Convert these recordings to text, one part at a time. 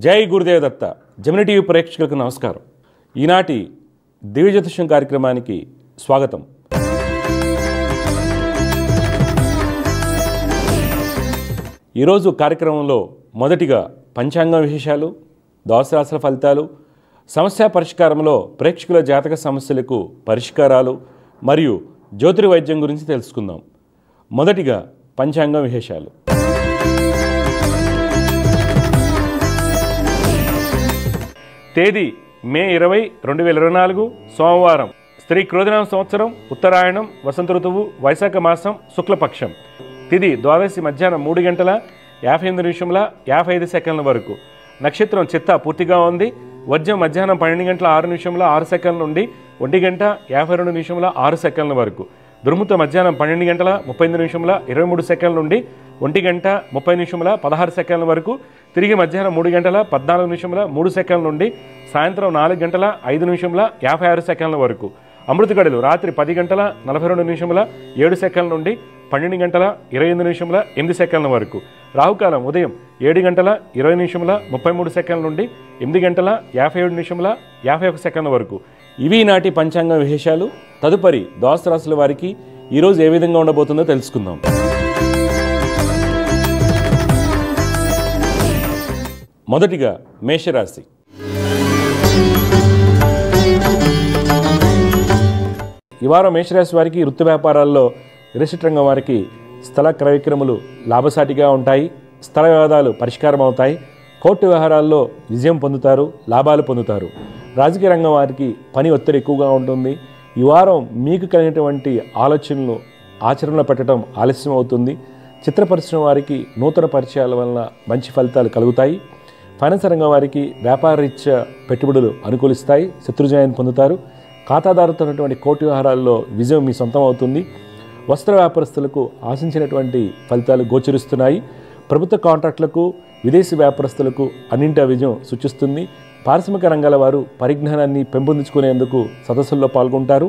జై గురుదేవ దత్త. Gemini TV ప్రేక్షకులకు నమస్కారం. ఈనాటి దివ్య జ్యోతిష్యం కార్యక్రమానికి స్వాగతం. ఈరోజు కార్యక్రమంలో మొదటిగా పంచాంగ విశేషాలు, ద్వాదశ రాశుల ఫలితాలు, సమస్య పరిష్కారంలో ప్రేక్షకుల జాతక సమస్యలకు పరిష్కారాలు మరియు జ్యోతిర్వైద్యం గురించి తెలుసుకుందాం. మొదటిగా పంచాంగ విశేషాలు. తేదీ మే 20, 2024 సోమవారం. స్త్రీ క్రోధనామ సంవత్సరం, ఉత్తరాయణం, వసంత ఋతువు, వైశాఖ మాసం, శుక్లపక్షం. తిథి ద్వాదశి మధ్యాహ్నం 3:58 వరకు. నక్షత్రం చిత్త పూర్తిగా ఉంది. వర్జం మధ్యాహ్నం 12:06 నుండి 1:52 వరకు. దుర్ముహూర్త మధ్యాహ్నం 12:35 నుండి 1:30 వరకు. తిరిగి మధ్యాహ్నం 3:14 నుండి సాయంత్రం 4:05 వరకు. అమృత గడులు రాత్రి 10:42 నుండి 12:28 వరకు. రాహుకాలం ఉదయం 7:20 నుండి 8:57 వరకు. ఇవి నాటి పంచాంగ విశేషాలు. తదుపరి ద్వాదశ రాశుల వారికి ఈరోజు ఏ విధంగా ఉండబోతుందో తెలుసుకుందాం. మొదటిగా మేషరాశి. ఈ వారం మేషరాశి వారికి వృత్తి వ్యాపారాల్లో రియల్ రంగం వారికి స్థల క్రయ విక్రయములు లాభసాటిగా ఉంటాయి. స్థల వివాదాలు పరిష్కారం అవుతాయి. కోర్టు వ్యవహారాల్లో విజయం పొందుతారు, లాభాలు పొందుతారు. రాజకీయ రంగం వారికి పని ఒత్తిడి ఎక్కువగా ఉంటుంది. ఈ వారం మీకు కలిగినటువంటి ఆలోచనలు ఆచరణలో పెట్టడం ఆలస్యం అవుతుంది. చిత్ర పరిశ్రమ వారికి నూతన పరిచయాల వలన మంచి ఫలితాలు కలుగుతాయి. ఫైనాన్స్ రంగం వారికి వ్యాపార రీత్యా పెట్టుబడులు అనుకూలిస్తాయి, శత్రుజయాన్ని పొందుతారు. ఖాతాదారుతో ఉన్నటువంటి కోర్టు వ్యవహారాల్లో విజయం మీ సొంతం అవుతుంది. వస్త్ర వ్యాపారస్తులకు ఆశించినటువంటి ఫలితాలు గోచరిస్తున్నాయి. ప్రభుత్వ కాంట్రాక్టులకు, విదేశీ వ్యాపారస్తులకు అన్నింటా విజయం సూచిస్తుంది. పారిశ్రామిక రంగాల వారు పరిజ్ఞానాన్ని పెంపొందించుకునేందుకు సదస్సుల్లో పాల్గొంటారు.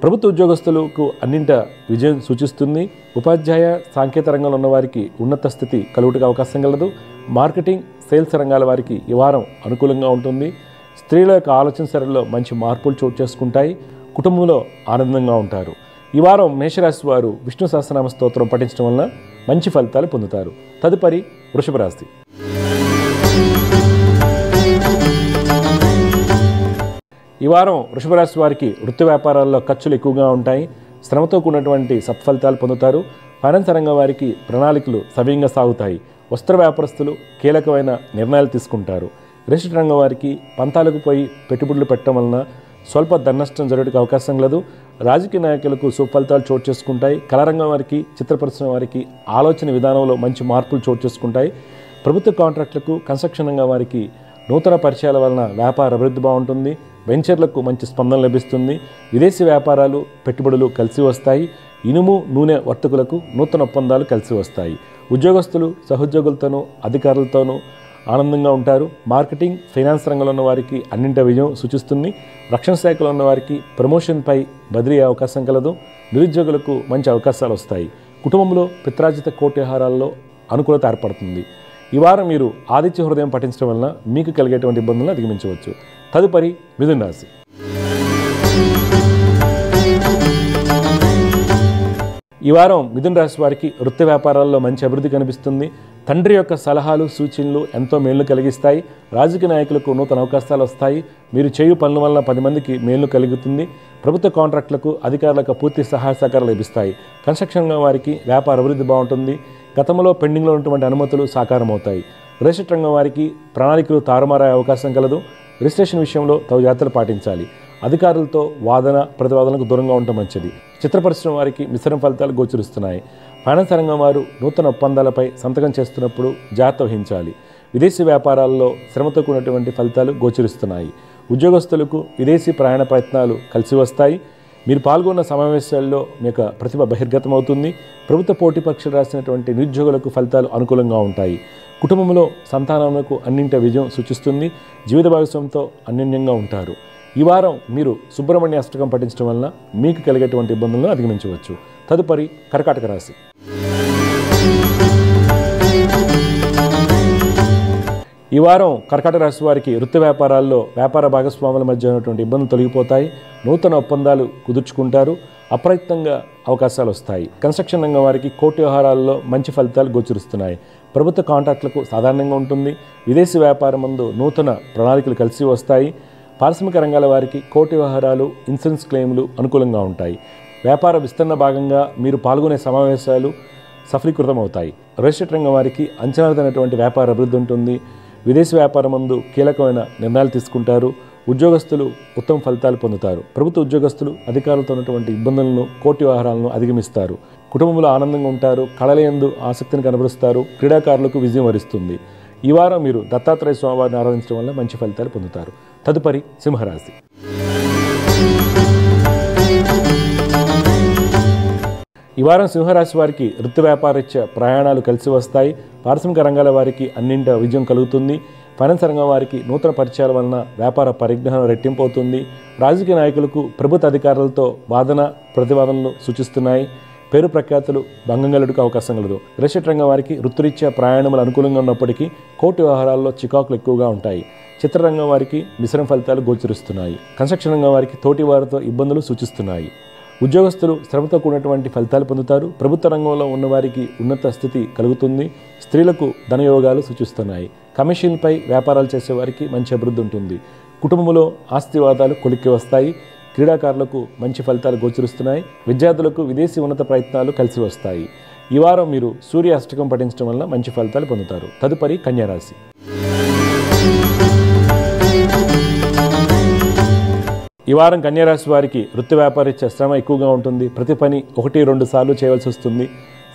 ప్రభుత్వ ఉద్యోగస్తులకు అన్నింట విజయం సూచిస్తుంది. ఉపాధ్యాయ, సాంకేతిక రంగంలో ఉన్న వారికి ఉన్నత స్థితి కలుగుటకు అవకాశం కలదు. మార్కెటింగ్, సేల్స్ రంగాల వారికి ఈ వారం అనుకూలంగా ఉంటుంది. స్త్రీల యొక్క ఆలోచన సరళిలో మంచి మార్పులు చోటు చేసుకుంటాయి. కుటుంబంలో ఆనందంగా ఉంటారు. ఈ వారం మేషరాశి వారు విష్ణు సహస్రనామ స్తోత్రం పఠించడం వలన మంచి ఫలితాలు పొందుతారు. తదుపరి వృషభ రాశి. ఈ వారం వృషభ రాశి వారికి వృత్తి వ్యాపారాల్లో ఖర్చులు ఎక్కువగా ఉంటాయి. శ్రమతో కూడినటువంటి సత్ఫలితాలు పొందుతారు. ఫైనాన్స్ రంగం వారికి ప్రణాళికలు సవ్యంగా సాగుతాయి. వస్త్ర వ్యాపారస్తులు కీలకమైన నిర్ణయాలు తీసుకుంటారు. రియల్ రంగం వారికి పంతాలకు పోయి పెట్టుబడులు పెట్టడం వలన స్వల్ప ధననష్టం జరగడానికి అవకాశం లేదు. రాజకీయ నాయకులకు సుఫలితాలు చోటు చేసుకుంటాయి. కళారంగం వారికి, చిత్ర పరిశ్రమ వారికి ఆలోచన విధానంలో మంచి మార్పులు చోటు చేసుకుంటాయి. ప్రభుత్వ కాంట్రాక్టులకు, కన్స్ట్రక్షన్ రంగం వారికి నూతన పరిచయాల వలన వ్యాపార అభివృద్ధి బాగుంటుంది. వెంచర్లకు మంచి స్పందన లభిస్తుంది. విదేశీ వ్యాపారాలు, పెట్టుబడులు కలిసి వస్తాయి. ఇనుము, నూనె వర్తకులకు నూతన ఒప్పందాలు కలిసి వస్తాయి. ఉద్యోగస్తులు సహోద్యోగులతోనూ అధికారులతోనూ ఆనందంగా ఉంటారు. మార్కెటింగ్, ఫైనాన్స్ రంగంలో ఉన్న వారికి అన్నింట విజయం సూచిస్తుంది. రక్షణ శాఖలో ఉన్న వారికి ప్రమోషన్పై బదిలీ అవకాశం కలదు. నిరుద్యోగులకు మంచి అవకాశాలు వస్తాయి. కుటుంబంలో పిత్రార్జిత కోర్టు వ్యవహారాల్లో అనుకూలత ఏర్పడుతుంది. ఈ వారం మీరు ఆదిత్య హృదయం పఠించడం వలన మీకు కలిగేటువంటి ఇబ్బందులను అధిగమించవచ్చు. తదుపరి మిథున రాశి. ఈ వారం మిథున రాశి వారికి వృత్తి వ్యాపారాల్లో మంచి అభివృద్ధి కనిపిస్తుంది. తండ్రి యొక్క సలహాలు, సూచనలు ఎంతో మేలు కలిగిస్తాయి. రాజకీయ నాయకులకు నూతన అవకాశాలు వస్తాయి. మీరు చేయు పనుల వలన 10 మందికి మేలు కలుగుతుంది. ప్రభుత్వ కాంట్రాక్టులకు, అధికారులకు పూర్తి సహాయ సహకారాలు లభిస్తాయి. కన్స్ట్రక్షన్ వారికి వ్యాపార అభివృద్ధి బాగుంటుంది. గతంలో పెండింగ్లో ఉన్నటువంటి అనుమతులు సాకారం అవుతాయి. రియల్ రంగం వారికి ప్రణాళికలు తారుమారయ్యే అవకాశం కలదు. రిజిస్ట్రేషన్ విషయంలో తగు జాగ్రత్తలు పాటించాలి. అధికారులతో వాదన ప్రతివాదనకు దూరంగా ఉండటం మంచిది. చిత్ర పరిశ్రమ వారికి మిశ్రమ ఫలితాలు గోచరిస్తున్నాయి. ఫైనాన్స్ రంగం వారు నూతన ఒప్పందాలపై సంతకం చేస్తున్నప్పుడు జాగ్రత్త వహించాలి. విదేశీ వ్యాపారాల్లో శ్రమతో కూడినటువంటి ఫలితాలు గోచరిస్తున్నాయి. ఉద్యోగస్తులకు విదేశీ ప్రయాణ ప్రయత్నాలు కలిసి వస్తాయి. మీరు పాల్గొన్న సమావేశాల్లో మీ యొక్క ప్రతిభ బహిర్గతమవుతుంది. ప్రభుత్వ పోటీ పరీక్షలు రాసినటువంటి నిరుద్యోగులకు ఫలితాలు అనుకూలంగా ఉంటాయి. కుటుంబంలో సంతానములకు అన్నింట విజయం సూచిస్తుంది. జీవిత భాగస్వామితో అన్యోన్యంగా ఉంటారు. ఈ వారం మీరు సుబ్రహ్మణ్య అష్టకం పఠించడం వలన మీకు కలిగేటువంటి ఇబ్బందులను అధిగమించవచ్చు. తదుపరి కర్కాటక రాశి. ఈ ఈ వారం కర్కాటక రాశి వారికి వృత్తి వ్యాపారాల్లో వ్యాపార భాగస్వాముల మధ్య ఉన్నటువంటి ఇబ్బందులు తొలగిపోతాయి. నూతన ఒప్పందాలు కుదుర్చుకుంటారు. అప్రయత్నంగా అవకాశాలు వస్తాయి. కన్స్ట్రక్షన్ రంగం వారికి కోర్టు వ్యవహారాల్లో మంచి ఫలితాలు గోచరిస్తున్నాయి. ప్రభుత్వ కాంట్రాక్టులకు సాధారణంగా ఉంటుంది. విదేశీ వ్యాపారం ముందు నూతన ప్రణాళికలు కలిసి వస్తాయి. పారిశ్రామిక రంగాల వారికి కోర్టు వ్యవహారాలు, ఇన్సూరెన్స్ క్లెయిమ్లు అనుకూలంగా ఉంటాయి. వ్యాపార విస్తరణ భాగంగా మీరు పాల్గొనే సమావేశాలు సఫలీకృతం అవుతాయి. రియల్ ఎస్టేట్ రంగం వారికి అంచనాలైనటువంటి వ్యాపార అభివృద్ధి ఉంటుంది. విదేశీ వ్యాపారం ముందు కీలకమైన నిర్ణయాలు తీసుకుంటారు. ఉద్యోగస్తులు ఉత్తమ ఫలితాలు పొందుతారు. ప్రభుత్వ ఉద్యోగస్తులు అధికారులతో ఉన్నటువంటి ఇబ్బందులను, కోర్టు వ్యవహారాలను అధిగమిస్తారు. కుటుంబంలో ఆనందంగా ఉంటారు. కళలయందు ఆసక్తిని కనబరుస్తారు. క్రీడాకారులకు విజయం వరిస్తుంది. ఈ వారం మీరు దత్తాత్రేయ స్వామివారిని ఆరాధించడం వల్ల మంచి ఫలితాలు పొందుతారు. తదుపరి సింహరాశి. ఈ వారం సింహరాశి వారికి వృత్తి వ్యాపారరీత్యా ప్రయాణాలు కలిసి వస్తాయి. పారిశ్రామిక రంగాల వారికి అన్నింట విజయం కలుగుతుంది. ఫైనాన్స్ రంగం వారికి నూతన పరిచయాల వలన వ్యాపార పరిజ్ఞానం రెట్టింపు అవుతుంది. రాజకీయ నాయకులకు ప్రభుత్వ అధికారులతో వాదన ప్రతివాదనలు సూచిస్తున్నాయి. పేరు ప్రఖ్యాతులు భంగం కలుగుటకు అవకాశం కలదు. రియల్ ఎస్టేట్ రంగం వారికి వృత్తిరీత్యా ప్రయాణములు అనుకూలంగా ఉన్నప్పటికీ కోర్టు వ్యవహారాల్లో చికాకులు ఎక్కువగా ఉంటాయి. చిత్రరంగం వారికి మిశ్రమ ఫలితాలు గోచరిస్తున్నాయి. కన్స్ట్రక్షన్ రంగం వారికి తోటి వారితో ఇబ్బందులు సూచిస్తున్నాయి. ఉద్యోగస్తులు శ్రమతో కూడినటువంటి ఫలితాలు పొందుతారు. ప్రభుత్వ రంగంలో ఉన్నవారికి ఉన్నత స్థితి కలుగుతుంది. స్త్రీలకు ధనయోగాలు సూచిస్తున్నాయి. కమిషన్పై వ్యాపారాలు చేసేవారికి మంచి అభివృద్ధి ఉంటుంది. కుటుంబంలో ఆస్తివాదాలు కొలిక్కి వస్తాయి. క్రీడాకారులకు మంచి ఫలితాలు గోచరిస్తున్నాయి. విద్యార్థులకు విదేశీ ఉన్నత ప్రయత్నాలు కలిసి వస్తాయి. ఈ వారం మీరు సూర్య అష్టకం పఠించడం వల్ల మంచి ఫలితాలు పొందుతారు. తదుపరి కన్యారాశి. ఈ వారం కన్యారాశి వారికి వృత్తి వ్యాపారీత్యా శ్రమ ఎక్కువగా ఉంటుంది. ప్రతి పని 1-2 సార్లు చేయవలసి వస్తుంది.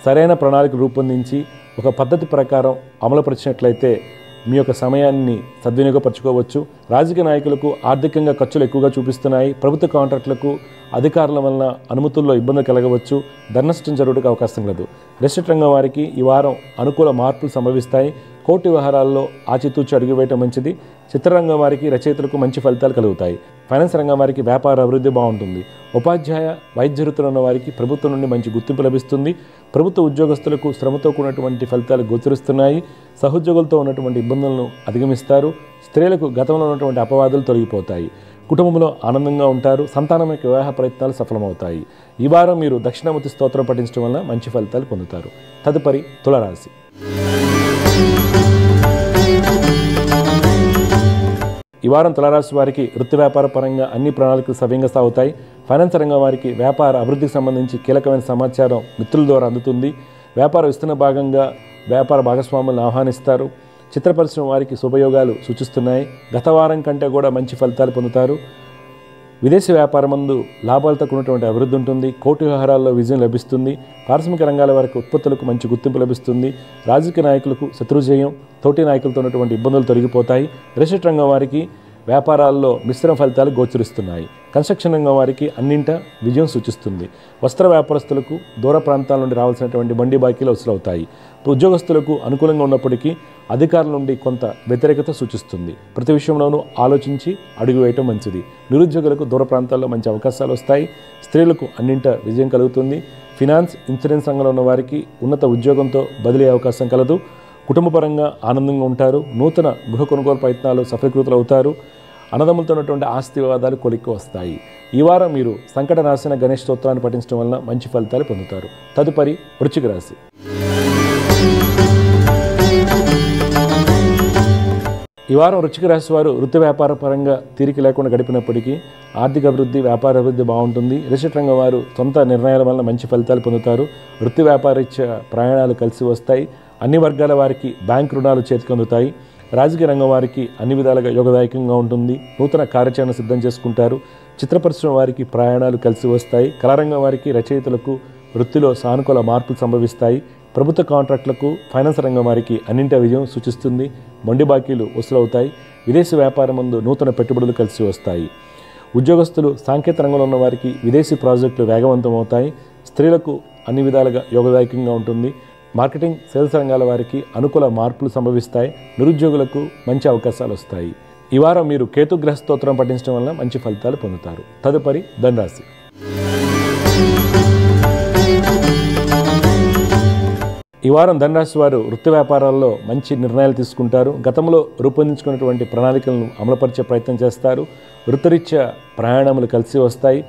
సరైన ప్రణాళిక రూపొందించి ఒక పద్ధతి ప్రకారం అమలుపరిచినట్లయితే మీ యొక్క సమయాన్ని సద్వినియోగపరచుకోవచ్చు. రాజకీయ నాయకులకు ఆర్థికంగా ఖర్చులు ఎక్కువగా చూపిస్తున్నాయి. ప్రభుత్వ కాంట్రాక్టులకు అధికారుల వలన అనుమతుల్లో ఇబ్బందులు కలగవచ్చు. ధననష్టం జరుగుటకు అవకాశం లేదు. రియల్ ఎస్టేట్ రంగం వారికి ఈ వారం అనుకూల మార్పులు సంభవిస్తాయి. కోర్టు వ్యవహారాల్లో ఆచితూచి అడుగు వేయటం మంచిది. చిత్రరంగం వారికి రచయితలకు మంచి ఫలితాలు కలుగుతాయి. ఫైనాన్స్ రంగం వారికి వ్యాపార అభివృద్ధి బాగుంటుంది. ఉపాధ్యాయ, వైద్య వృత్తులు ఉన్న వారికి ప్రభుత్వం నుండి మంచి గుర్తింపు లభిస్తుంది. ప్రభుత్వ ఉద్యోగస్తులకు శ్రమతో కూడినటువంటి ఫలితాలు గోచరిస్తున్నాయి. సహోద్యోగులతో ఉన్నటువంటి ఇబ్బందులను అధిగమిస్తారు. స్త్రీలకు గతంలో ఉన్నటువంటి అపవాదులు తొలగిపోతాయి. కుటుంబంలో ఆనందంగా ఉంటారు. సంతానం యొక్క వివాహ ప్రయత్నాలు సఫలమవుతాయి. ఈ వారం మీరు దక్షిణామూర్తి స్తోత్రం పఠించడం వల్ల మంచి ఫలితాలు పొందుతారు. తదుపరి తులారాశి. ఈ వారం తులారాశి వారికి వృత్తి వ్యాపార పరంగా అన్ని ప్రణాళికలు సవ్యంగా సాగుతాయి. ఫైనాన్స్ రంగం వారికి వ్యాపార అభివృద్ధికి సంబంధించి కీలకమైన సమాచారం మిత్రుల ద్వారా అందుతుంది. వ్యాపార విస్తరణ భాగంగా వ్యాపార భాగస్వాములను ఆహ్వానిస్తారు. చిత్ర పరిశ్రమ వారికి శుభయోగాలు సూచిస్తున్నాయి. గత వారం కంటే కూడా మంచి ఫలితాలు పొందుతారు. విదేశీ వ్యాపారం ముందు లాభాలతో కూడినటువంటి అభివృద్ధి ఉంటుంది. కోర్టు వ్యవహారాల్లో విజయం లభిస్తుంది. పారిశ్రామిక రంగాల వారికి ఉత్పత్తులకు మంచి గుర్తింపు లభిస్తుంది. రాజకీయ నాయకులకు శత్రుజయం, తోటి నాయకులతో ఉన్నటువంటి ఇబ్బందులు తొలగిపోతాయి. రియల్ ఎస్టేట్ రంగం వారికి వ్యాపారాల్లో మిశ్రమ ఫలితాలు గోచరిస్తున్నాయి. కన్స్ట్రక్షన్ రంగం వారికి అన్నింట విజయం సూచిస్తుంది. వస్త్ర వ్యాపారస్తులకు దూర ప్రాంతాల నుండి రావాల్సినటువంటి బండి బాకీలు వసూలవుతాయి. ఉద్యోగస్తులకు అనుకూలంగా ఉన్నప్పటికీ అధికారుల నుండి కొంత వ్యతిరేకత సూచిస్తుంది. ప్రతి విషయంలోనూ ఆలోచించి అడుగు వేయటం మంచిది. నిరుద్యోగులకు దూర ప్రాంతాల్లో మంచి అవకాశాలు వస్తాయి. స్త్రీలకు అన్నింట విజయం కలుగుతుంది. ఫినాన్స్, ఇన్సూరెన్స్ రంగంలో ఉన్న వారికి ఉన్నత ఉద్యోగంతో బదిలీ అవకాశం కలదు. కుటుంబపరంగా ఆనందంగా ఉంటారు. నూతన గృహ కొనుగోలు ప్రయత్నాలు సఫలీకృతులు అవుతారు. అన్నదమ్ములతో ఉన్నటువంటి ఆస్తి వివాదాలు కొలిక్కి వస్తాయి. ఈ వారం మీరు సంకట నాశన గణేష్ స్తోత్రాన్ని పఠించడం వలన మంచి ఫలితాలు పొందుతారు. తదుపరి వృశ్చిక రాశి. ఈ వారం వృశ్చిక రాశి వారు వృత్తి వ్యాపార పరంగా తీరిక లేకుండా గడిపినప్పటికీ ఆర్థిక అభివృద్ధి, వ్యాపార అభివృద్ధి బాగుంటుంది. రియల్ ఎస్టేట్ రంగం వారు సొంత నిర్ణయాల వలన మంచి ఫలితాలు పొందుతారు. వృత్తి వ్యాపారీత్యా ప్రయాణాలు కలిసి వస్తాయి. అన్ని వర్గాల వారికి బ్యాంక్ రుణాలు చేతికి అందుతాయి. రాజకీయ రంగం వారికి అన్ని విధాలుగా యోగదాయకంగా ఉంటుంది. నూతన కార్యాచరణ సిద్ధం చేసుకుంటారు. చిత్ర పరిశ్రమ వారికి ప్రయాణాలు కలిసి వస్తాయి. కళారంగం వారికి రచయితలకు వృత్తిలో సానుకూల మార్పులు సంభవిస్తాయి. ప్రభుత్వ కాంట్రాక్టులకు, ఫైనాన్స్ రంగం వారికి అన్నింటి విజయం సూచిస్తుంది. మొండి బాకీలు వసూలవుతాయి. విదేశీ వ్యాపారం ముందు నూతన పెట్టుబడులు కలిసి వస్తాయి. ఉద్యోగస్తులు, సాంకేతిక రంగంలో ఉన్న వారికి విదేశీ ప్రాజెక్టులు వేగవంతం అవుతాయి. స్త్రీలకు అన్ని విధాలుగా యోగదాయకంగా ఉంటుంది. మార్కెటింగ్, సేల్స్ రంగాల వారికి అనుకూల మార్పులు సంభవిస్తాయి. నిరుద్యోగులకు మంచి అవకాశాలు వస్తాయి. ఈ వారం మీరు కేతుగ్రహ స్తోత్రం పఠించడం వల్ల మంచి ఫలితాలు పొందుతారు. తదుపరి ధనురాశి. ఈ వారం ధనురాశి వారు వృత్తి వ్యాపారాల్లో మంచి నిర్ణయాలు తీసుకుంటారు. గతంలో రూపొందించుకున్నటువంటి ప్రణాళికలను అమలుపరిచే ప్రయత్నం చేస్తారు. వృత్తిరీత్యా ప్రయాణములు కలిసి వస్తాయి.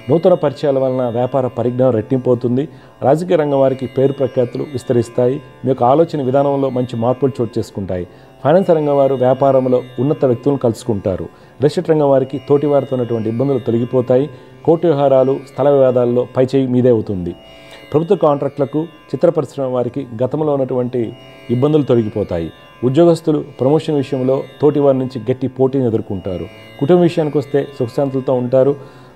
నూతన పరిచయాల వలన వ్యాపార పరిజ్ఞానం రెట్టింపోతుంది. రాజకీయ రంగం వారికి పేరు ప్రఖ్యాతులు విస్తరిస్తాయి. మీ యొక్క ఆలోచన విధానంలో మంచి మార్పులు చోటు చేసుకుంటాయి. ఫైనాన్స్ రంగం వారు వ్యాపారంలో ఉన్నత వ్యక్తులను కలుసుకుంటారు. రియల్ రంగం వారికి తోటివారితో ఉన్నటువంటి ఇబ్బందులు తొలగిపోతాయి. కోర్టు వ్యవహారాలు, స్థల వివాదాల్లో పైచేయి మీదే అవుతుంది. ప్రభుత్వ కాంట్రాక్టులకు, చిత్ర పరిశ్రమ వారికి గతంలో ఉన్నటువంటి ఇబ్బందులు తొలగిపోతాయి. ఉద్యోగస్తులు ప్రమోషన్ విషయంలో తోటివారి నుంచి గట్టి పోటీని ఎదుర్కొంటారు. కుటుంబ విషయానికి వస్తే సుఖశాంతులతో ఉంటారు.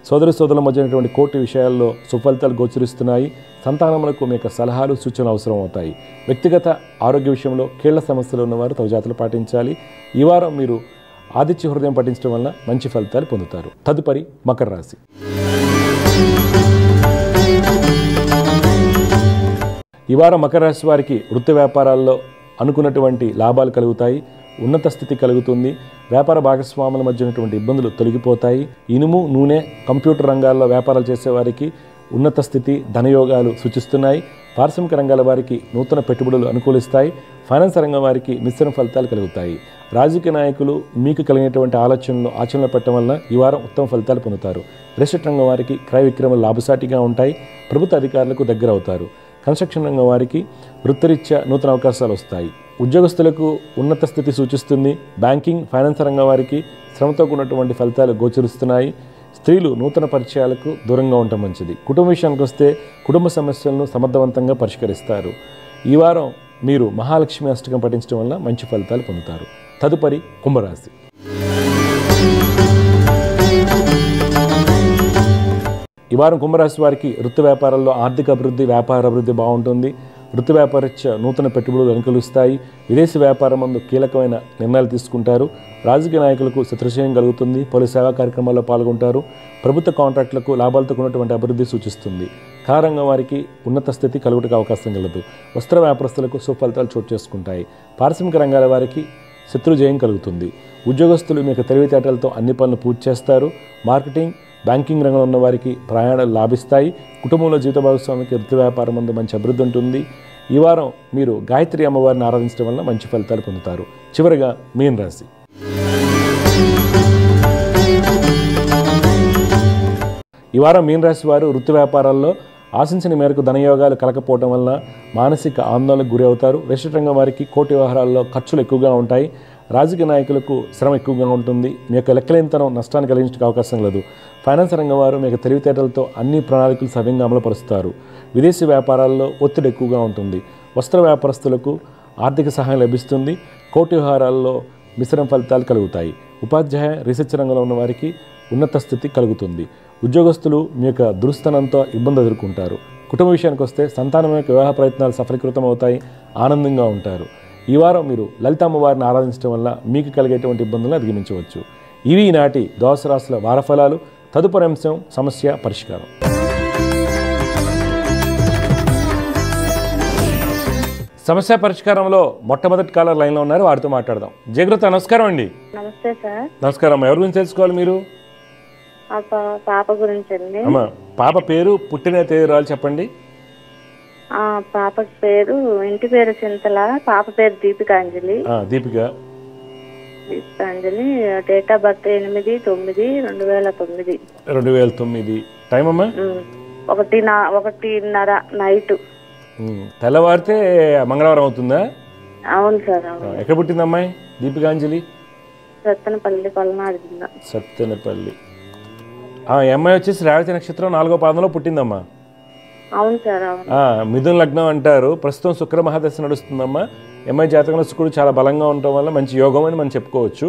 సోదరుల మధ్య ఉన్నటువంటి కోర్టు విషయాల్లో సుఫలితాలు గోచరిస్తున్నాయి. సంతానములకు మీ యొక్క సలహాలు, సూచనలు అవసరం అవుతాయి. వ్యక్తిగత ఆరోగ్య విషయంలో కీళ్ల సమస్యలు ఉన్నవారు తగు జాగ్రత్తలు పాటించాలి. ఈ వారం మీరు ఆదిత్య హృదయం పఠించడం వల్ల మంచి ఫలితాలు పొందుతారు. తదుపరి మకర రాశి. ఈ వారం మకర రాశి వారికి వృత్తి వ్యాపారాల్లో అనుకున్నటువంటి లాభాలు కలుగుతాయి. ఉన్నత స్థితి కలుగుతుంది. వ్యాపార భాగస్వాముల మధ్య ఉన్నటువంటి ఇబ్బందులు తొలగిపోతాయి. ఇనుము, నూనె, కంప్యూటర్ రంగాల్లో వ్యాపారాలు చేసేవారికి ఉన్నత స్థితి, ధనయోగాలు సూచిస్తున్నాయి. పారిశ్రామిక రంగాల వారికి నూతన పెట్టుబడులు అనుకూలిస్తాయి. ఫైనాన్స్ రంగం వారికి మిశ్రమ ఫలితాలు కలుగుతాయి. రాజకీయ నాయకులు మీకు కలిగినటువంటి ఆలోచనలు ఆచరణలో పెట్టడం వల్ల ఈ వారం ఉత్తమ ఫలితాలు పొందుతారు. రియల్ రంగం వారికి క్రయ విక్రయాలు లాభసాటిగా ఉంటాయి. ప్రభుత్వ అధికారులకు దగ్గర అవుతారు. కన్స్ట్రక్షన్ రంగం వారికి వృత్తిరీత్యా నూతన అవకాశాలు వస్తాయి. ఉద్యోగస్తులకు ఉన్నత స్థితి సూచిస్తుంది. బ్యాంకింగ్, ఫైనాన్స్ రంగం వారికి శ్రమతో కూడినటువంటి ఫలితాలు గోచరిస్తున్నాయి. స్త్రీలు నూతన పరిచయాలకు దూరంగా ఉండటం మంచిది. కుటుంబ విషయానికి వస్తే కుటుంబ సమస్యలను సమర్థవంతంగా పరిష్కరిస్తారు. ఈ వారం మీరు మహాలక్ష్మి అష్టకం పఠించడం వల్ల మంచి ఫలితాలు పొందుతారు. తదుపరి కుంభరాశి. ఈ వారం కుంభరాశి వారికి వృత్తి వ్యాపారాల్లో ఆర్థిక అభివృద్ధి, వ్యాపార అభివృద్ధి బాగుంటుంది. వృత్తి వ్యాపారరీత్యా నూతన పెట్టుబడులు అనుకూలిస్తాయి. విదేశీ వ్యాపారం ముందు కీలకమైన నిర్ణయాలు తీసుకుంటారు. రాజకీయ నాయకులకు శత్రుజయం కలుగుతుంది. పలు సేవా కార్యక్రమాల్లో పాల్గొంటారు. ప్రభుత్వ కాంట్రాక్టులకు లాభాలతో ఉన్నటువంటి అభివృద్ధి సూచిస్తుంది. కళారంగం వారికి ఉన్నత స్థితి కలుగుటకు అవకాశం కలదు. వస్త్ర వ్యాపారస్తులకు సుఫలితాలు చోటు చేసుకుంటాయి. పారిశ్రామిక రంగాల వారికి శత్రుజయం కలుగుతుంది. ఉద్యోగస్తులు మీ యొక్క తెలివితేటలతో అన్ని పనులు పూర్తి చేస్తారు. మార్కెటింగ్, బ్యాంకింగ్ రంగంలో ఉన్న వారికి ప్రయాణాలు లాభిస్తాయి. కుటుంబంలో జీవిత భాగస్వామికి వృత్తి వ్యాపారం ముందు మంచి అభివృద్ధి ఉంటుంది. ఈ వారం మీరు గాయత్రి అమ్మవారిని ఆరాధించడం వల్ల మంచి ఫలితాలు పొందుతారు. చివరిగా మీన రాశి. ఈ వారం మీన రాశి వారు వృత్తి వ్యాపారాల్లో ఆశించిన మేరకు ధనయోగాలు కలకపోవడం వల్ల మానసిక ఆందోళనకు గురి అవుతారు. రియల్ రంగం వారికి కోర్టు వ్యవహారాల్లో ఖర్చులు ఎక్కువగా ఉంటాయి. రాజకీయ నాయకులకు శ్రమ ఎక్కువగా ఉంటుంది. మీ యొక్క లెక్కలేనితనం నష్టాన్ని కలిగించడానికి అవకాశం లేదు. ఫైనాన్స్ రంగం వారు మీ యొక్క తెలివితేటలతో అన్ని ప్రణాళికలు సవ్యంగా అమలుపరుస్తారు. విదేశీ వ్యాపారాల్లో ఒత్తిడి ఎక్కువగా ఉంటుంది. వస్త్ర వ్యాపారస్తులకు ఆర్థిక సహాయం లభిస్తుంది. కోర్టు వ్యవహారాల్లో మిశ్రమ ఫలితాలు కలుగుతాయి. ఉపాధ్యాయ, రీసెర్చ్ రంగంలో ఉన్న వారికి ఉన్నత స్థితి కలుగుతుంది. ఉద్యోగస్తులు మీ యొక్క దురుస్తనంతో ఇబ్బంది ఎదుర్కొంటారు. కుటుంబ విషయానికి వస్తే సంతానం యొక్క వివాహ ప్రయత్నాలు సఫలీకృతం అవుతాయి. ఆనందంగా ఉంటారు. ఈ వారం మీరు లలిత అమ్మవారిని ఆరాధించడం వల్ల మీకు కలిగేటువంటి ఇబ్బందులను అధిగమించవచ్చు. ఇవి ఈనాటి ద్వాదశ రాశుల వారఫలాలు. తదుపరి అంశం సమస్య పరిష్కారం. సమస్య పరిష్కారంలో మొట్టమొదటి కాలర్ లైన్లో ఉన్నారు, వారితో మాట్లాడదాం. జయకృత, నమస్కారం అండి. నమస్తే సార్. నమస్కారం. ఎవరి గురించి తెలుసుకోవాలి మీరు? పాప గురించి అండి. అమ్మా, పాప పేరు, పుట్టిన తేదీ చెప్పండి. పాప పేరు, ఇంటి పేరు చింతల, పాప పేరు Deepikanjali. Deepikanjali. Date of birth 8/9/2009. 2009. Time అమ్మా? 1:30 నైట్. తెల్లవారితే మంగళవారం అవుతుందా? అవును సార్. ఎక్కడ పుట్టింది అమ్మాయి దీపికాంజలి? సత్తెనపల్లి, పల్నాడు జిల్లా. సత్తెనపల్లి. ఈ అమ్మాయి వచ్చేసి రేవతి నక్షత్రం 4వ పాదంలో పుట్టిందమ్మా. అవును సార్. మిథున లగ్నం అంటారు. ప్రస్తుతం శుక్ర మహాదశ నడుస్తుందమ్మా. ఎంఐ జాతకంలో శుక్రుడు చాలా బలంగా ఉండటం వల్ల మంచి యోగం అని మనం చెప్పుకోవచ్చు.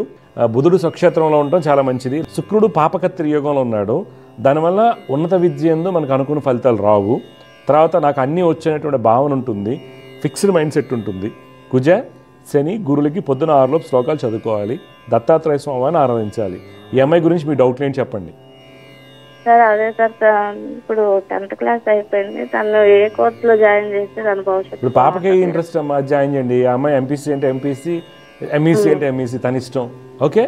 బుధుడు స్వక్షేత్రంలో ఉండటం చాలా మంచిది. శుక్రుడు పాపకత్రి యోగంలో ఉన్నాడు. దానివల్ల ఉన్నత విద్య యందు మనకు అనుకున్న ఫలితాలు రావు. తర్వాత నాకు అన్నీ వచ్చేటువంటి భావన ఉంటుంది. ఫిక్స్డ్ మైండ్ సెట్ ఉంటుంది. కుజ, శని, గురులకి పొద్దున 6 శ్లోకాలు చదువుకోవాలి. దత్తాత్రేయ స్వామిని ఆరాధించాలి. ఈ అమ్మాయి గురించి మీ డౌట్లు ఏంటి చెప్పండి. సార్ అదే సార్, ఇప్పుడు 10th క్లాస్ అయిపోయింది. తను ఏ కోర్సులో జాయిన్ చేస్తే తన భవిష్యత్తు. ఇప్పుడు పాపకి ఇంట్రెస్ట్ అమ్మా, జాయిన్ చేయండి. ఆ అమ్మాయి ఎంపీసీ అంటే ఎంపీసీ, ఎంఈసీ అంటే ఎంఈసీ, తన ఇష్టం. Okay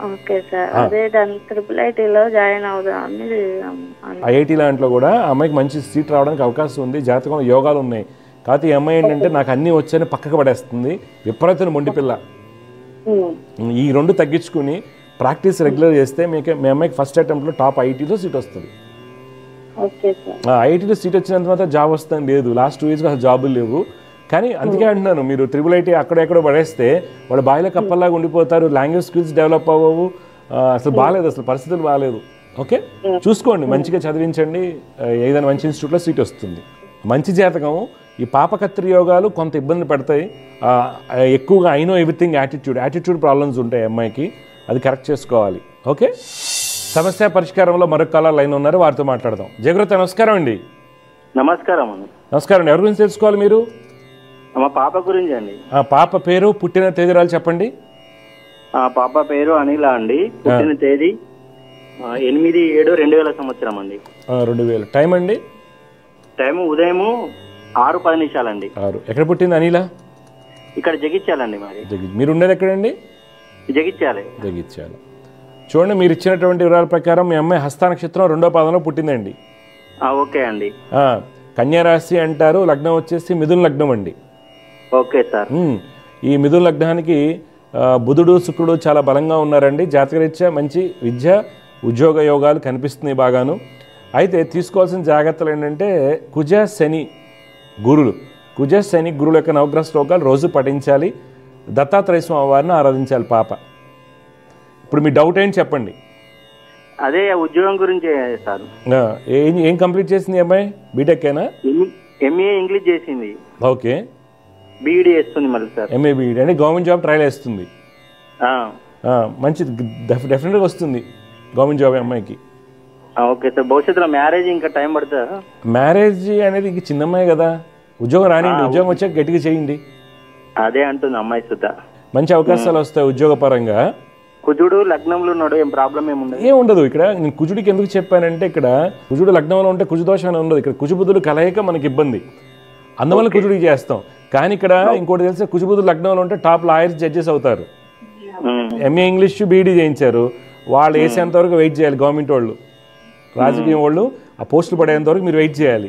okay sir. అదే దాని IIITలో జాయిన్ అవుదామని. IIT లాంటిలో కూడా ఆ అమ్మాయికి మంచి సీట్ రావడానికి అవకాశం ఉంది. జాతకంలో యోగాలు ఉన్నాయి. కాకపోతే ఈ అమ్మాయి ఏంటంటే నాకు అన్నీ వచ్చాయని పక్కకు పడేస్తుంది, విపరీతమైన మొండి పిల్ల. ఈ రెండు తగ్గించుకుని ప్రాక్టీస్ రెగ్యులర్ చేస్తే మీ అమ్మాయికి ఫస్ట్ అటెంప్ట్లో టాప్ ఐటీలో సీట్ వస్తుంది. ఐటీలో సీట్ వచ్చినంత మాత్రం జాబ్ వస్తుందని లేదు, లాస్ట్ 2 yearsగా అసలు జాబులు లేవు. కానీ అందుకే అంటున్నాను, మీరు ట్రిపుల్ ఐటీ అక్కడెక్కడో పడేస్తే వాళ్ళ బాయిలో కప్పల్లాగా ఉండిపోతారు, లాంగ్వేజ్ స్కిల్స్ డెవలప్ అవ్వవు, అసలు బాగాలేదు, అసలు పరిస్థితులు బాగాలేదు. ఓకే, చూసుకోండి, మంచిగా చదివించండి, ఏదైనా మంచి ఇన్స్టిట్యూట్లో సీట్ వస్తుంది. మంచి జాతకం. ఈ పాపకత్రి యోగాలు కొంత ఇబ్బంది పడతాయి, ఎక్కువగా I know everything attitude problems ఉంటాయి అమ్మాయికి, అది కరెక్ట్ చేసుకోవాలి. ఓకే, సమస్య పరిష్కారంలో మరొక కాలర్ లైన్ ఉన్నారు, వారితో మాట్లాడదాం. జయగురత, నమస్కారం అండి. నమస్కారం అండి. ఎవరి గురించి తెలుసుకోవాలి మీరు? మా పాప గురించి అండి. పాప పేరు, పుట్టిన తేదీరాలు చెప్పండి. పాప పేరు అనిల అండి, పుట్టిన తేదీ 8/7/2000 సంవత్సరం అండి. 2000. టైం అండి? టైం ఉదయం 6:10 అండి. ఎక్కడ పుట్టింది అనిల? ఇక్కడ జగిత్యాలండి. మరి మీరు ఉండేది ఎక్కడండి? జగిత్యాలే. చూడండి, మీరు ఇచ్చినటువంటి వివరాల ప్రకారం మీ అమ్మాయి హస్త నక్షత్రం 2వ పాదంలో పుట్టిందండి. ఓకే అండి. కన్యా రాశి అంటారు, లగ్నం వచ్చేసి మిథున లగ్నం అండి. Okay sir. ఈ మిథున లగ్నానికి బుధుడు శుక్రుడు చాలా బలంగా ఉన్నారండి. జాతకరీత్యా మంచి విద్య ఉద్యోగ యోగాలు కనిపిస్తున్నాయి బాగాను. అయితే తీసుకోవాల్సిన జాగ్రత్తలు ఏంటంటే కుజ శని గురుల యొక్క నవగ్రహ శ్లోకాలు రోజు పఠించాలి. దత్తాత్రేయ స్వామి వారిని ఆరాధించాలి పాప. ఇప్పుడు మీ డౌట్ ఏంటి చెప్పండి. అదే ఉద్యోగం గురించి సార్. ఏం కంప్లీట్ చేసింది అమ్మాయి? బీటెక్ ఏనా? ఎంఏ ఇంగ్లీష్ చేసింది. ఓకే. బీఈడీ చేస్తుంది మళ్ళీ సార్. ఎంఏ బీఈడీ అంటే గవర్నమెంట్ జాబ్ ట్రయల్ వేస్తుంది. మంచిది, డెఫినెట్గా వస్తుంది గవర్నమెంట్ జాబ్ అమ్మాయికి. Okay sir. భవిష్యత్తులో మ్యారేజ్ ఇంకా టైం పడుతుందా? మ్యారేజ్ అనేది ఇంక చిన్న అమ్మాయి కదా, ఉద్యోగం రానివ్వండి, ఉద్యోగం వచ్చాక గట్టిగా చేయండి. అదే అంటుంది అమ్మాయి సుధా. మంచి అవకాశాలు వస్తాయి ఉద్యోగపరంగా. కుజుడు లగ్నంలో ఉన్నాడు, ఏం ప్రాబ్లం ఏముండదు. ఇక్కడ నేను కుజుడికి ఎందుకు చెప్పానంటే, ఇక్కడ కుజుడు లగ్నంలో ఉంటే కుజు దోషం అని ఉండదు. ఇక్కడ కుజుబుద్ధులు కలయిక మనకి ఇబ్బంది, అందువల్ల కుజుడికి చేస్తాం. కానీ ఇక్కడ ఇంకోటి తెలిసి కుజుబుద్ధులు లగ్నంలో ఉంటే టాప్ లాయర్స్ జడ్జెస్ అవుతారు. ఎంఏ ఇంగ్లీష్ బీఈడీ చేయించారు, వాళ్ళు వేసేంత వరకు వెయిట్ చేయాలి. గవర్నమెంట్ వాళ్ళు, రాజకీయం వాళ్ళు ఆ పోస్టులు పడేంత వరకు మీరు వెయిట్ చేయాలి.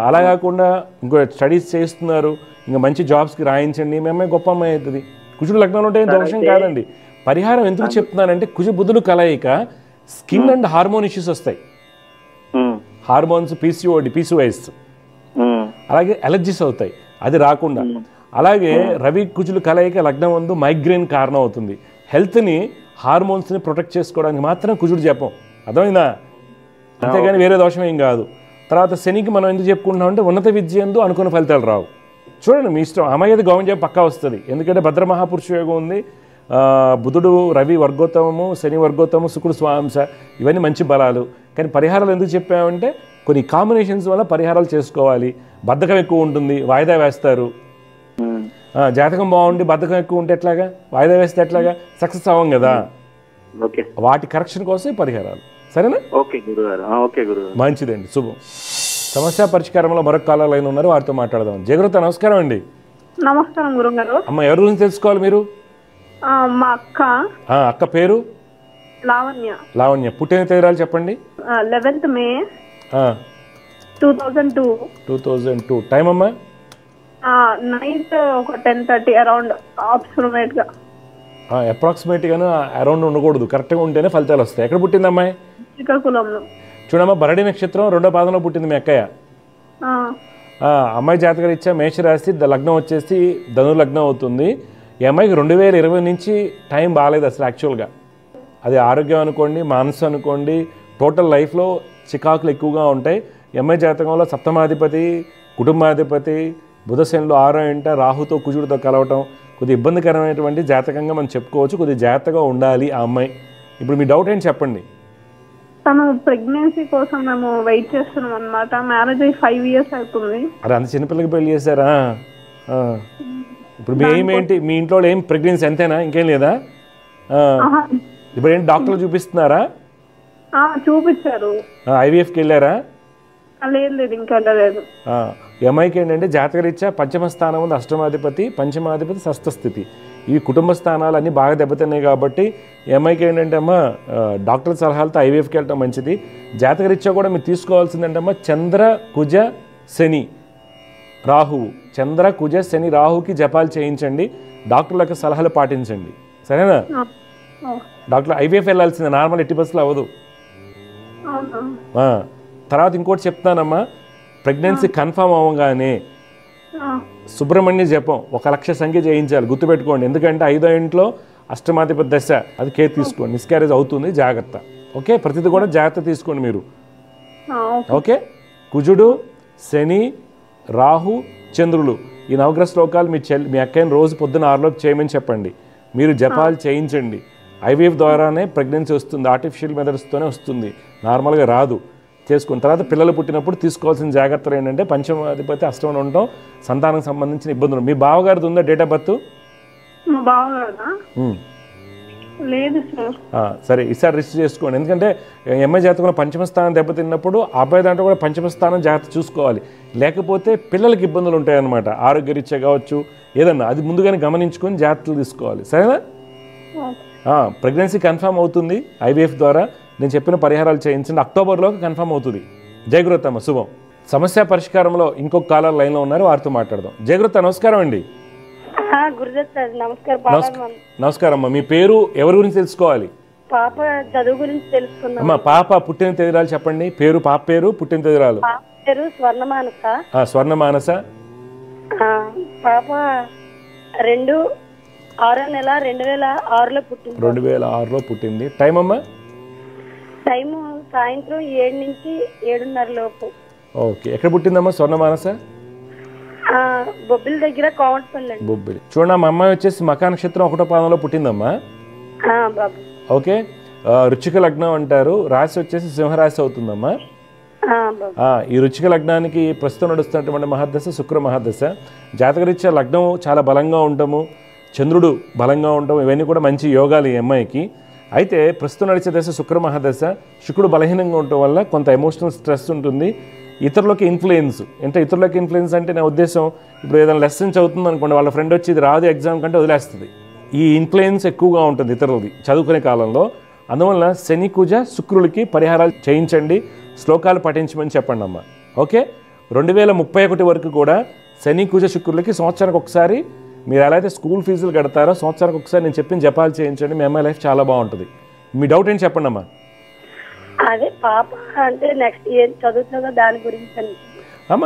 అలా కాకుండా ఇంకో స్టడీస్ చేస్తున్నారు, ఇంకా మంచి జాబ్స్కి రాయించండి, మీ అమ్మాయి గొప్ప అమ్మాయి అవుతుంది. కుజుడు లగ్నంలో ఉంటే ఏం దోషం కాదండి. పరిహారం ఎందుకు చెప్తున్నానంటే, కుజ బుద్ధులు కలయిక స్కిన్ అండ్ హార్మోన్ ఇష్యూస్ వస్తాయి. హార్మోన్స్, పీసీఓఎస్, అలాగే అలర్జీస్ అవుతాయి, అది రాకుండా. అలాగే రవి కుజులు కలయిక లగ్నం ముందు మైగ్రేన్ కారణం అవుతుంది. హెల్త్ని హార్మోన్స్ని ప్రొటెక్ట్ చేసుకోవడానికి మాత్రం కుజుడు చెప్పం, అర్థమైందా? అంతేగాని వేరే దోషం ఏం కాదు. తర్వాత శనికి మనం ఎందుకు చెప్పుకుంటున్నాం అంటే, ఉన్నత విద్య ఎందు అనుకున్న ఫలితాలు రావు. చూడండి, మీ ఇష్టం. అమ్మాయి అయితే గవర్నమెంట్ జాబ్ పక్కా వస్తుంది, ఎందుకంటే భద్ర మహాపురుష యోగం ఉంది. బుధుడు రవి వర్గోత్తమము, శని వర్గోత్తమము, శుక్రుడు స్వాంశ, ఇవన్నీ మంచి బలాలు. కానీ పరిహారాలు ఎందుకు చెప్పామంటే, కొన్ని కాంబినేషన్స్ వల్ల పరిహారాలు చేసుకోవాలి. బద్ధకం ఎక్కువ ఉంటుంది, వాయిదా వేస్తారు. జాతకం బాగుండి బద్ధకం ఎక్కువ ఉంటే ఎట్లాగా? వాయిదా వేస్తే ఎట్లాగా? సక్సెస్ అవ్వం కదా. వాటి కరెక్షన్ కోసం పరిహారాలు. సరేనా? మంచిదండి, శుభం. సమస్య పరిష్కారంలో మరొక కాలర్ లైన్ ఉన్నారు, వారితో మాట్లాడదాం. జయగురత, నమస్కారం అండి. నమస్కారం గురుగారు. అమ్మ, ఎవరి గురించి తెలుసుకోవాలి మీరు? మా అక్క పేరు? లావణ్య. పుట్టిన తేదీరాలు చెప్పండి. 11th May 2002. టైం అమ్మా? నైట్ ఒక 10:30 అరౌండ్, అప్రాక్సిమేట్గాను అరౌండ్ ఉండకూడదు, కరెక్ట్గా ఉంటేనే ఫలితాలు వస్తాయి. ఎక్కడ పుట్టింది అమ్మాయి? శ్రీకాకుళంలో. చూడమ్మా, భరణి నక్షత్రం 2వ పాదంలో పుట్టింది మీ అక్కయ్య. అమ్మాయి జాతకరీత్యా మేషరాశి, లగ్నం వచ్చేసి ధను లగ్నం అవుతుంది. ఈ అమ్మాయికి 2020 నుంచి టైం బాగాలేదు అసలు యాక్చువల్గా. అది ఆరోగ్యం అనుకోండి, మనసు అనుకోండి, టోటల్ లైఫ్లో చికాకులు ఎక్కువగా ఉంటాయి. ఈ అమ్మాయి జాతకంలో సప్తమాధిపతి, కుటుంబాధిపతి, బుధశనులు 6వ ఇంట రాహుతో కుజుడితో కలవటం కొద్దిగా ఇబ్బందికరమైనటువంటి జాతకంగా మనం చెప్పుకోవచ్చు. కొద్దిగా జాగ్రత్తగా ఉండాలి ఆ అమ్మాయి. ఇప్పుడు మీ డౌట్ ఏంటి చెప్పండి. తను ప్రెగ్నెన్సీ కోసం మేము వెయిట్ చేస్తున్నాం అనమాట. మ్యారేజ్ అయ్యి 5 years అవుతుంది. అరే, అంత చిన్నపిల్లకి పెళ్లి చేశారా? ఇప్పుడు మీ ఏం ఏంటి? మీ ఇంట్లో ఏం ప్రెగ్నెన్సీ అంతేనా, ఇంకేం లేదా? ఇప్పుడు ఏంటి, డాక్టర్లు చూపిస్తున్నారా? చూపించారు. ఐవీఎఫ్కి వెళ్ళారా? లేదు, ఇంకా వెళ్ళలేదు. ఈ అమ్మాయికి ఏంటంటే జాతకరీత్యా పంచమ స్థానం ఉంది, అష్టమాధిపతి, పంచమాధిపతి, షష్ఠస్థితి, ఇవి కుటుంబ స్థానాలు అన్నీ బాగా దెబ్బతిన్నాయి. కాబట్టి ఈ అమ్మాయికి ఏంటంటే అమ్మ, డాక్టర్ సలహాలతో ఐవీఎఫ్కి వెళ్ళటం మంచిది. జాతకరీత్యా కూడా మీరు తీసుకోవాల్సిందంటే అమ్మ, చంద్ర కుజ శని రాహువు. చంద్ర కుజ శని రాహుకి జపాలు చేయించండి, డాక్టర్ల యొక్క సలహాలు పాటించండి, సరేనా? డాక్టర్ ఐవీఎఫ్ వెళ్ళాల్సిందే, నార్మల్ ఎట్టి బస్సులు అవ్వదు. తర్వాత ఇంకోటి చెప్తానమ్మా, ప్రెగ్నెన్సీ కన్ఫర్మ్ అవ్వగానే సుబ్రహ్మణ్య జపం 1,00,000 సంఖ్య చేయించాలి, గుర్తుపెట్టుకోండి. ఎందుకంటే 5వ ఇంట్లో అష్టమాధిపతి దశ, అది కేర్ తీసుకోండి, మిస్క్యారేజ్ అవుతుంది, జాగ్రత్త. ఓకే, ప్రతిదీ కూడా జాగ్రత్త తీసుకోండి మీరు. ఓకే, కుజుడు, శని, రాహు, చంద్రులు, ఈ నవగ్రహ శ్లోకాలు మీ అక్కని రోజు పొద్దున 6 చేయమని చెప్పండి. మీరు జపాలు చేయించండి. ఐవీఎఫ్ ద్వారానే ప్రెగ్నెన్సీ వస్తుంది, ఆర్టిఫిషియల్ మెథడ్స్తోనే వస్తుంది, నార్మల్గా రాదు. చేసుకున్న తర్వాత పిల్లలు పుట్టినప్పుడు తీసుకోవాల్సిన జాగ్రత్తలు ఏంటంటే పంచమాధిపతి అష్టమంలో ఉండటం, సంతానం సంబంధించిన ఇబ్బందులు. మీ బావగారిది ఉందా డేట్ ఆఫ్ బర్త్? లేదు సార్. సరే, ఈసారి రిజిస్టర్ చేసుకోండి. ఎందుకంటే ఎంఐ జాతకంలో పంచమ స్థానం దెబ్బతిన్నప్పుడు అబ్బాయి దాంట్లో కూడా పంచమ స్థానం జాగ్రత్త చూసుకోవాలి, లేకపోతే పిల్లలకి ఇబ్బందులు ఉంటాయన్నమాట, ఆరోగ్యరీత్యా కావచ్చు ఏదన్నా. అది ముందుగానే గమనించుకొని జాగ్రత్తలు తీసుకోవాలి, సరేనా? ప్రెగ్నెన్సీ కన్ఫర్మ్ అవుతుంది ఐవీఎఫ్ ద్వారా. నేను చెప్పిన పరిహారాలు చేయించండి, అక్టోబర్లోకి కన్ఫర్మ్ అవుతుంది. జయగురుతమ్మ, శుభం. సమస్య పరిష్కారంలో ఇంకొక కాలర్ లైన్లో ఉన్నారు, వారితో మాట్లాడదాం. జయగురుత, నమస్కారం అండి. నమస్కారం అమ్మా, మీ పేరు, ఎవరి గురించి తెలుసుకోవాలి? పాప చదువు గురించి తెలుసుకుందాం. అమ్మా, పాప పుట్టిన తేదీరాలు చెప్పండి. పేరు, పాప పేరు, పుట్టిన తేదీరాలు. పేరు స్వర్ణమానస. స్వర్ణమానస. పాప 2/6/2006లో పుట్టింది. 2006లో పుట్టింది. టైం అమ్మా? టైము సాయంత్రం 7 నుంచి 7:30 లోపు. ఓకే, ఎక్కడ పుట్టిందమ్మా స్వర్ణమానస? బొబ్బిలి దగ్గర కోమటిపల్లి. బొబ్బిలి. చూడండి, మా అమ్మాయి వచ్చేసి మకా నక్షత్రం 1వ పాదంలో పుట్టిందమ్మా. ఓకే, రుచిక లగ్నం అంటారు, రాశి వచ్చేసి సింహరాశి అవుతుందమ్మా. ఈ రుచిక లగ్నానికి ప్రస్తుతం నడుస్తున్నటువంటి మహాదశ శుక్ర మహాదశ. జాతకరీత్యా లగ్నం చాలా బలంగా ఉండటము, చంద్రుడు బలంగా ఉండటం, ఇవన్నీ కూడా మంచి యోగాలు ఈ అమ్మాయికి. అయితే ప్రస్తుతం నడిచే దశ శుక్ర మహాదశ. శుక్రుడు బలహీనంగా ఉండటం వల్ల కొంత ఎమోషనల్ స్ట్రెస్ ఉంటుంది, ఇతరులకి ఇన్ఫ్లుయెన్స్. అంటే ఇతరులకి ఇన్ఫ్లుయెన్స్ అంటే నా ఉద్దేశం, ఇప్పుడు ఏదైనా లెసన్ చదువుతుంది అనుకోండి, వాళ్ళ ఫ్రెండ్ వచ్చి ఇది రాదు ఎగ్జామ్ కంటే వదిలేస్తుంది. ఈ ఇన్ఫ్లుయెన్స్ ఎక్కువగా ఉంటుంది ఇతరులది చదువుకునే కాలంలో. అందువల్ల శని కుజ శుక్రులకి పరిహారాలు చేయించండి, శ్లోకాలు పఠించమని చెప్పండి అమ్మ. ఓకే, 2031 వరకు కూడా శని కుజ శుక్రులకి సంవత్సరానికి ఒకసారి మీరు ఎలా అయితే స్కూల్ ఫీజులు కడతారో సంవత్సరానికి ఒకసారి నేను చెప్పిన జపాలు చేయించండి, మీ అమ్మాయి లైఫ్ చాలా బాగుంటుంది. మీ డౌట్ ఏంటి చెప్పండి అమ్మా. అదే పాప అంటే నెక్స్ట్ ఏం చదువుతుందో దాని గురించి అమ్మ.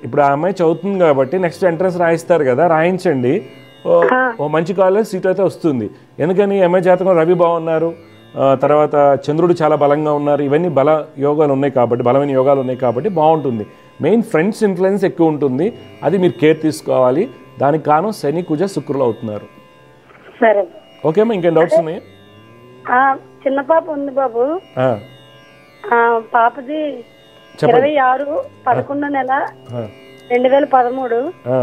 ఇప్పుడు ఆ అమ్మాయి చదువుతుంది కాబట్టి నెక్స్ట్ ఎంట్రన్స్ రాయిస్తారు కదా, రాయించండి. ఓ మంచి కాలేజ్ సీట్ అయితే వస్తుంది. ఎందుకని ఎంఐ జాతకం రవి బాగున్నారు, తర్వాత చంద్రుడు చాలా బలంగా ఉన్నారు, ఇవన్నీ బల యోగాలు ఉన్నాయి కాబట్టి, బలమైన యోగాలు ఉన్నాయి కాబట్టి బాగుంటుంది. మెయిన్ ఫ్రెండ్స్ ఇన్ఫ్లుయెన్స్ ఎక్కువ ఉంటుంది, అది మీరు కేర్ తీసుకోవాలి. దానికి కారణం శని కుజ శుక్రులు అవుతున్నారు. సరే, ఓకే అమ్మా. ఇంకేం డౌట్స్ ఉన్నాయి? చిన్న పాప ఉంది బాబు. పాపది 26/11/2013.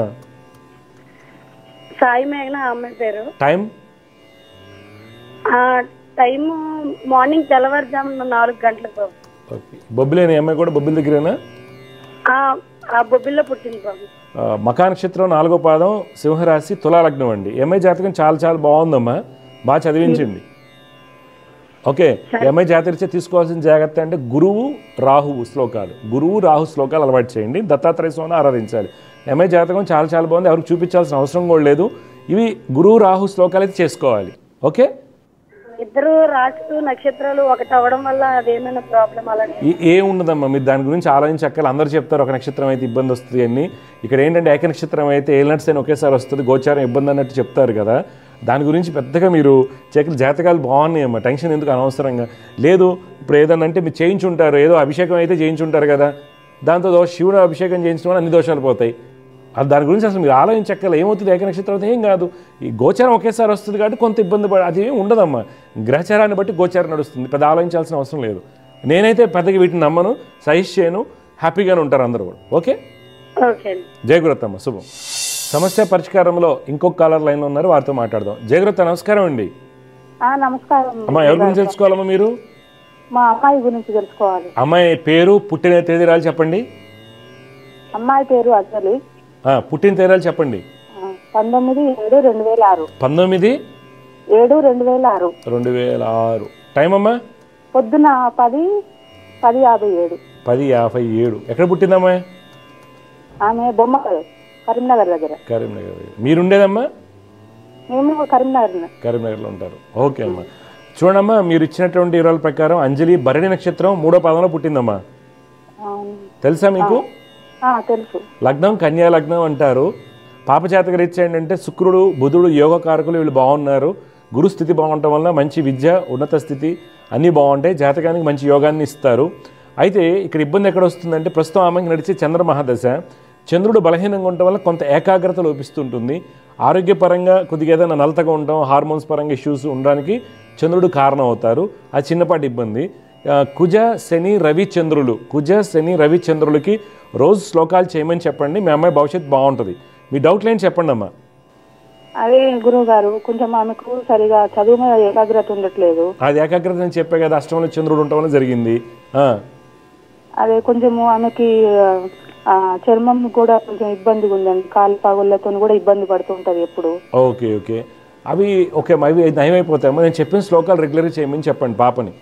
సాయి మేఘన అమ్మాయి పేరు. టైం టైము మార్నింగ్ తెల్లవారుజామున 4 గంటలకు. బొబ్బిలేని అమ్మాయి కూడా బొబ్బిలి దగ్గరేనా? బొబ్బిల్లో పుట్టింది బాబు. మకా నక్షత్రం 4వ పాదం సింహరాశి తులా లగ్నం అండి. ఎంఐ జాతకం చాలా చాలా బాగుందమ్మా, బాగా చదివించండి. ఓకే, ఎంఐ జాతకరీత్యా తీసుకోవాల్సిన జాగ్రత్త అంటే గురువు రాహువు శ్లోకాలు, గురువు రాహు శ్లోకాలు అలవాటు చేయండి, దత్తాత్రేయ స్వామిని ఆరాధించాలి. ఎంఐ జాతకం చాలా చాలా బాగుంది, ఎవరికి చూపించాల్సిన అవసరం కూడా లేదు. ఇవి గురువు రాహు శ్లోకాలు అయితే చేసుకోవాలి. ఓకే, ఇద్దరు రాశులు నక్షత్రాలు ఒకటి అవ్వడం వల్ల అదేమైనా ప్రాబ్లం అలాగే ఏముండదమ్మా, మీరు దాని గురించి ఆలోచించక్కర్లేదు. అందరూ చెప్తారు ఒక నక్షత్రం అయితే ఇబ్బంది వస్తుంది అని. ఇక్కడ ఏంటంటే ఏక నక్షత్రం అయితే ఏలినట్స్ అయినా ఒకేసారి వస్తుంది, గోచారం ఇబ్బంది అన్నట్టు చెప్తారు కదా. దాని గురించి పెద్దగా మీరు జాతకాలు బాగున్నాయమ్మా, టెన్షన్ ఎందుకు అనవసరంగా. లేదు ఇప్పుడు ఏదన్నా అంటే మీరు చేయించుంటారు, ఏదో అభిషేకం అయితే చేయించుంటారు కదా, దాంతో శివుడు అభిషేకం చేయించడం వల్ల అన్ని దోషాలు పోతాయి. అది దాని గురించి అసలు మీరు ఆలోచించక్కర్లేదు. ఏమవుతుంది ఏక నక్షత్రం అయితే ఏం కాదు, ఈ గోచారం ఒకేసారి వస్తుంది కాబట్టి కొంత ఇబ్బంది అది ఏమి ఉండదమ్మా. గ్రహచారాన్ని బట్టి గోచారం నడుస్తుంది, పెద్ద ఆలోచించాల్సిన అవసరం లేదు. నేనైతే పెద్దగా వీటిని నమ్మను, సజెస్ట్ చేయను, హ్యాపీగానే ఉంటారు అందరూ కూడా. ఓకే, జయగురత్తమ్మ, శుభం. సమస్య పరిష్కారంలో ఇంకొక కాలర్ లైన్లో ఉన్నారు, వారితో మాట్లాడదాం. జయగురత్త, నమస్కారం అండి. నమస్కారం అమ్మా. ఎవరి గురించి తెలుసుకోవాలమ్మా మీరు? మా అమ్మాయి గురించి తెలుసుకోవాలి. అమ్మాయి పేరు, పుట్టిన తేదీరాలు చెప్పండి. అమ్మాయి పేరు అసలు. పుట్టిన తేదీరాలు చెప్పండి. 19/7/2006. 19/7/2006. 2006. టైం అమ్మా? పొద్దున 10:57. 10:57. ఎక్కడ పుట్టిందమ్మా? ఆమె బొమ్మకల్ కరీంనగర్ దగ్గర. కరీంనగర్ మీరుండేదమ్మా? మేము కరీంనగర్లో ఉంటారు. ఓకే అమ్మా. చూడమ్మా, మీరు ఇచ్చినటువంటి వివరాల ప్రకారం అంజలి భరణి నక్షత్రం 3వ పాదంలో పుట్టిందమ్మా. తెలుసా మీకు? తెలుసు. లగ్నం కన్యా లగ్నం అంటారు. పాపజాతక రీత్యా ఏంటంటే శుక్రుడు బుధుడు యోగకారకులు వీళ్ళు బాగున్నారు. గురు స్థితి బాగుండటం వల్ల మంచి విద్య ఉన్నత స్థితి అన్నీ బాగుంటాయి. జాతకానికి మంచి యోగాన్ని ఇస్తారు. అయితే ఇక్కడ ఇబ్బంది ఎక్కడ వస్తుందంటే ప్రస్తుతం ఆమెకి నడిచే చంద్ర మహాదశ. చంద్రుడు బలహీనంగా ఉండటం వల్ల కొంత ఏకాగ్రత లోపిస్తుంటుంది. ఆరోగ్యపరంగా కొద్దిగా ఏదైనా నలతగా ఉండటం, హార్మోన్స్ పరంగా ఇష్యూస్ ఉండడానికి చంద్రుడు కారణం అవుతారు. అది చిన్నపాటి ఇబ్బంది. కుజ శని రవి చంద్రులకి రోజు శ్లోకాలు చేయమని చెప్పండి. మీ అమ్మాయి భవిష్యత్తు బాగుంటుంది. మీ డౌట్లు ఏంటి చెప్పండి అమ్మా. అదే గురువు గారు, కొంచెం ఆమెకు సరిగా చదువు మీద ఏకాగ్రత ఉండట్లేదు. అది ఏకాగ్రత అని చెప్పే కదా, అష్టమంలో చంద్రుడు ఉండటం వల్ల జరిగింది. అదే కొంచెము ఆమెకి చర్మం కూడా కొంచెం ఇబ్బందిగా ఉందండి. కాలు పాగులతో కూడా ఇబ్బంది పడుతుంటది ఎప్పుడు. ఓకే ఓకే అవి నయమైపోతాయమ్మా. నేను చెప్పిన శ్లోకాలు రెగ్యులర్గా చేయమని చెప్పండి పాపని.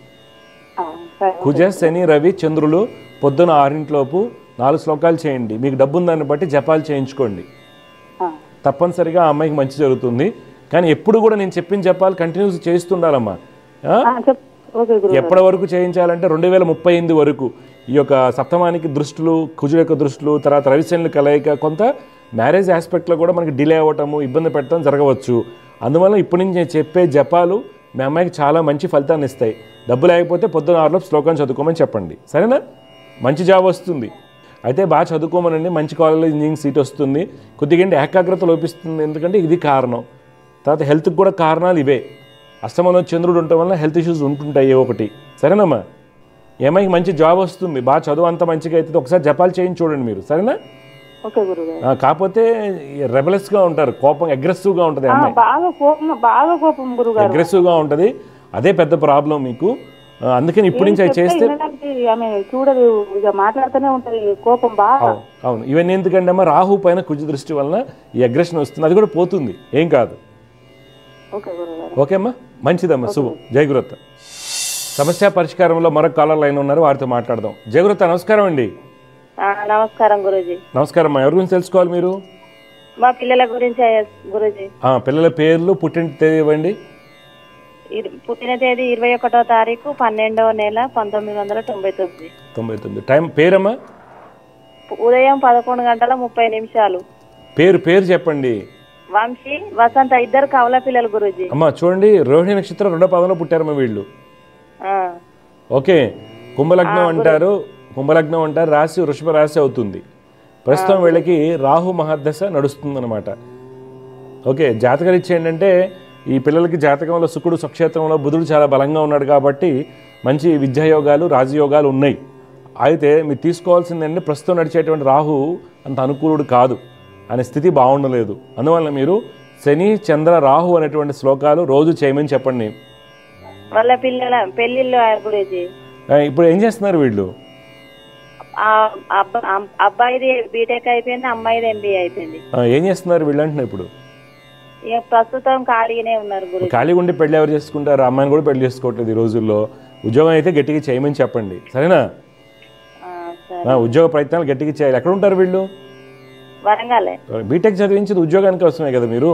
కుజ శని రవి చంద్రులు పొద్దున 6 4 శ్లోకాలు చేయండి. మీకు డబ్బు ఉందాన్ని బట్టి జపాలు చేయించుకోండి. తప్పనిసరిగా ఆ అమ్మాయికి మంచి జరుగుతుంది. కానీ ఎప్పుడు కూడా నేను చెప్పిన జపాలు కంటిన్యూస్ చేస్తుండాలమ్మా. ఎప్పటి వరకు చేయించాలంటే 2038 వరకు. ఈ యొక్క సప్తమానికి దృష్టులు, కుజుడు యొక్క దృష్టులు, తర్వాత రవిశనుల కలయిక, కొంత మ్యారేజ్ ఆస్పెక్ట్లో కూడా మనకి డిలే అవ్వటము, ఇబ్బంది పెట్టడం జరగవచ్చు. అందువల్ల ఇప్పటి నుంచి నేను చెప్పే జపాలు మీ అమ్మాయికి చాలా మంచి ఫలితాన్ని ఇస్తాయి. డబ్బు లేకపోతే పొద్దున 6 శ్లోకం చదువుకోమని చెప్పండి. సరేనా? మంచి జాబ్ వస్తుంది. అయితే బాగా చదువుకోమనండి. మంచి కాలేజీలో ఇంజనీరింగ్ సీట్ వస్తుంది. కొద్దిగా ఏకాగ్రత లోపిస్తుంది, ఎందుకంటే ఇది కారణం. తర్వాత హెల్త్కి కూడా కారణాలు ఇవే. అష్టమంలో చంద్రుడు ఉండటం వల్ల హెల్త్ ఇష్యూస్ ఉంటుంటాయి ఒకటి. సరేనమ్మా? ఏమైనా మంచి జాబ్ వస్తుంది. బాగా చదువు అంత మంచిగా అవుతుంది. ఒకసారి జపాలు చేయించి చూడండి మీరు. సరేనా? కాకపోతే రెబలెస్గా ఉంటారు, కోపం అగ్రెసివ్గా ఉంటుంది అమ్మాయి, అగ్రెసివ్గా ఉంటుంది. అదే పెద్ద ప్రాబ్లం మీకు. అందుకని ఇప్పటి నుంచి అది చేస్తే అవును. ఇవన్నీ ఎందుకంటే అమ్మా, రాహు పైన కుజ దృష్టి వలన ఈ అగ్రెషన్ వస్తుంది. అది కూడా పోతుంది, ఏం కాదు. ఓకే అమ్మా, మంచిదమ్మా, శుభం. జయగురత్త. సమస్య పరిష్కారంలో మరొక కాలర్ లైన్ ఉన్నారు, వారితో మాట్లాడదాం. జయగురత్త నమస్కారం అండి. నమస్కారం గురూజీ. నమస్కారం అమ్మా. ఎవరి గురించి తెలుసుకోవాలి మీరు? మా పిల్లల గురించి గురూజీ. పిల్లల పేర్లు, పుట్టిన తేదీ ఇవ్వండి. పుట్టిన తేదీ 21వ తారీఖు 12వ నెల 1999. టైం పేరమ్మా? ఉదయం 11:30. పేరు చెప్పండి. వంశీ, వసంత, ఇద్దరు కవల పిల్లలు గురూజీ. అమ్మా చూడండి, రోహిణి నక్షత్రం 2వ పాదంలో పుట్టారమ్మా వీళ్ళు. ఓకే. కుంభలగ్నం అంటారు, రాశి వృషభ రాశి అవుతుంది. ప్రస్తుతం వీళ్ళకి రాహు మహాదశ నడుస్తుంది అనమాట. ఓకే. జాతకరీత్యా ఏంటంటే ఈ పిల్లలకి జాతకంలో శుక్రుడు స్వక్షేత్రంలో, బుధుడు చాలా బలంగా ఉన్నాడు కాబట్టి మంచి విద్యాయోగాలు, రాజయోగాలు ఉన్నాయి. అయితే మీరు తీసుకోవాల్సిందంటే ప్రస్తుతం నడిచేటువంటి రాహు అంత అనుకూలుడు కాదు, అనే స్థితి బాగుండలేదు. అందువల్ల మీరు శని చంద్ర రాహు అనేటువంటి శ్లోకాలు రోజు చేయమని చెప్పండి. వాళ్ళ పిల్లల పెళ్లిళ్ళు ఇప్పుడు ఏం చేస్తున్నారు వీళ్ళు? అబ్బాయిది బీటెక్ అయిపోయింది, అమ్మాయిది ఎంబీఏ అయిపోయింది. ఏం చేస్తున్నారు వీళ్ళు అంటున్నా? ఇప్పుడు ప్రస్తుతం ఖాళీగానే ఉన్నారు. ఖాళీగా ఉండి పెళ్లి ఎవరు చేసుకుంటారు? అమ్మాయిని కూడా పెళ్లి చేసుకోవట్లేదు ఈ రోజుల్లో. ఉద్యోగం అయితే గట్టిగా చేయమని చెప్పండి. సరేనా? ఉద్యోగ ప్రయత్నాలు గట్టిగా చేయాలి. ఎక్కడ ఉంటారు వీళ్ళు? వరంగల్. బీటెక్ చదివించేది ఉద్యోగానికి వస్తున్నాయి కదా మీరు?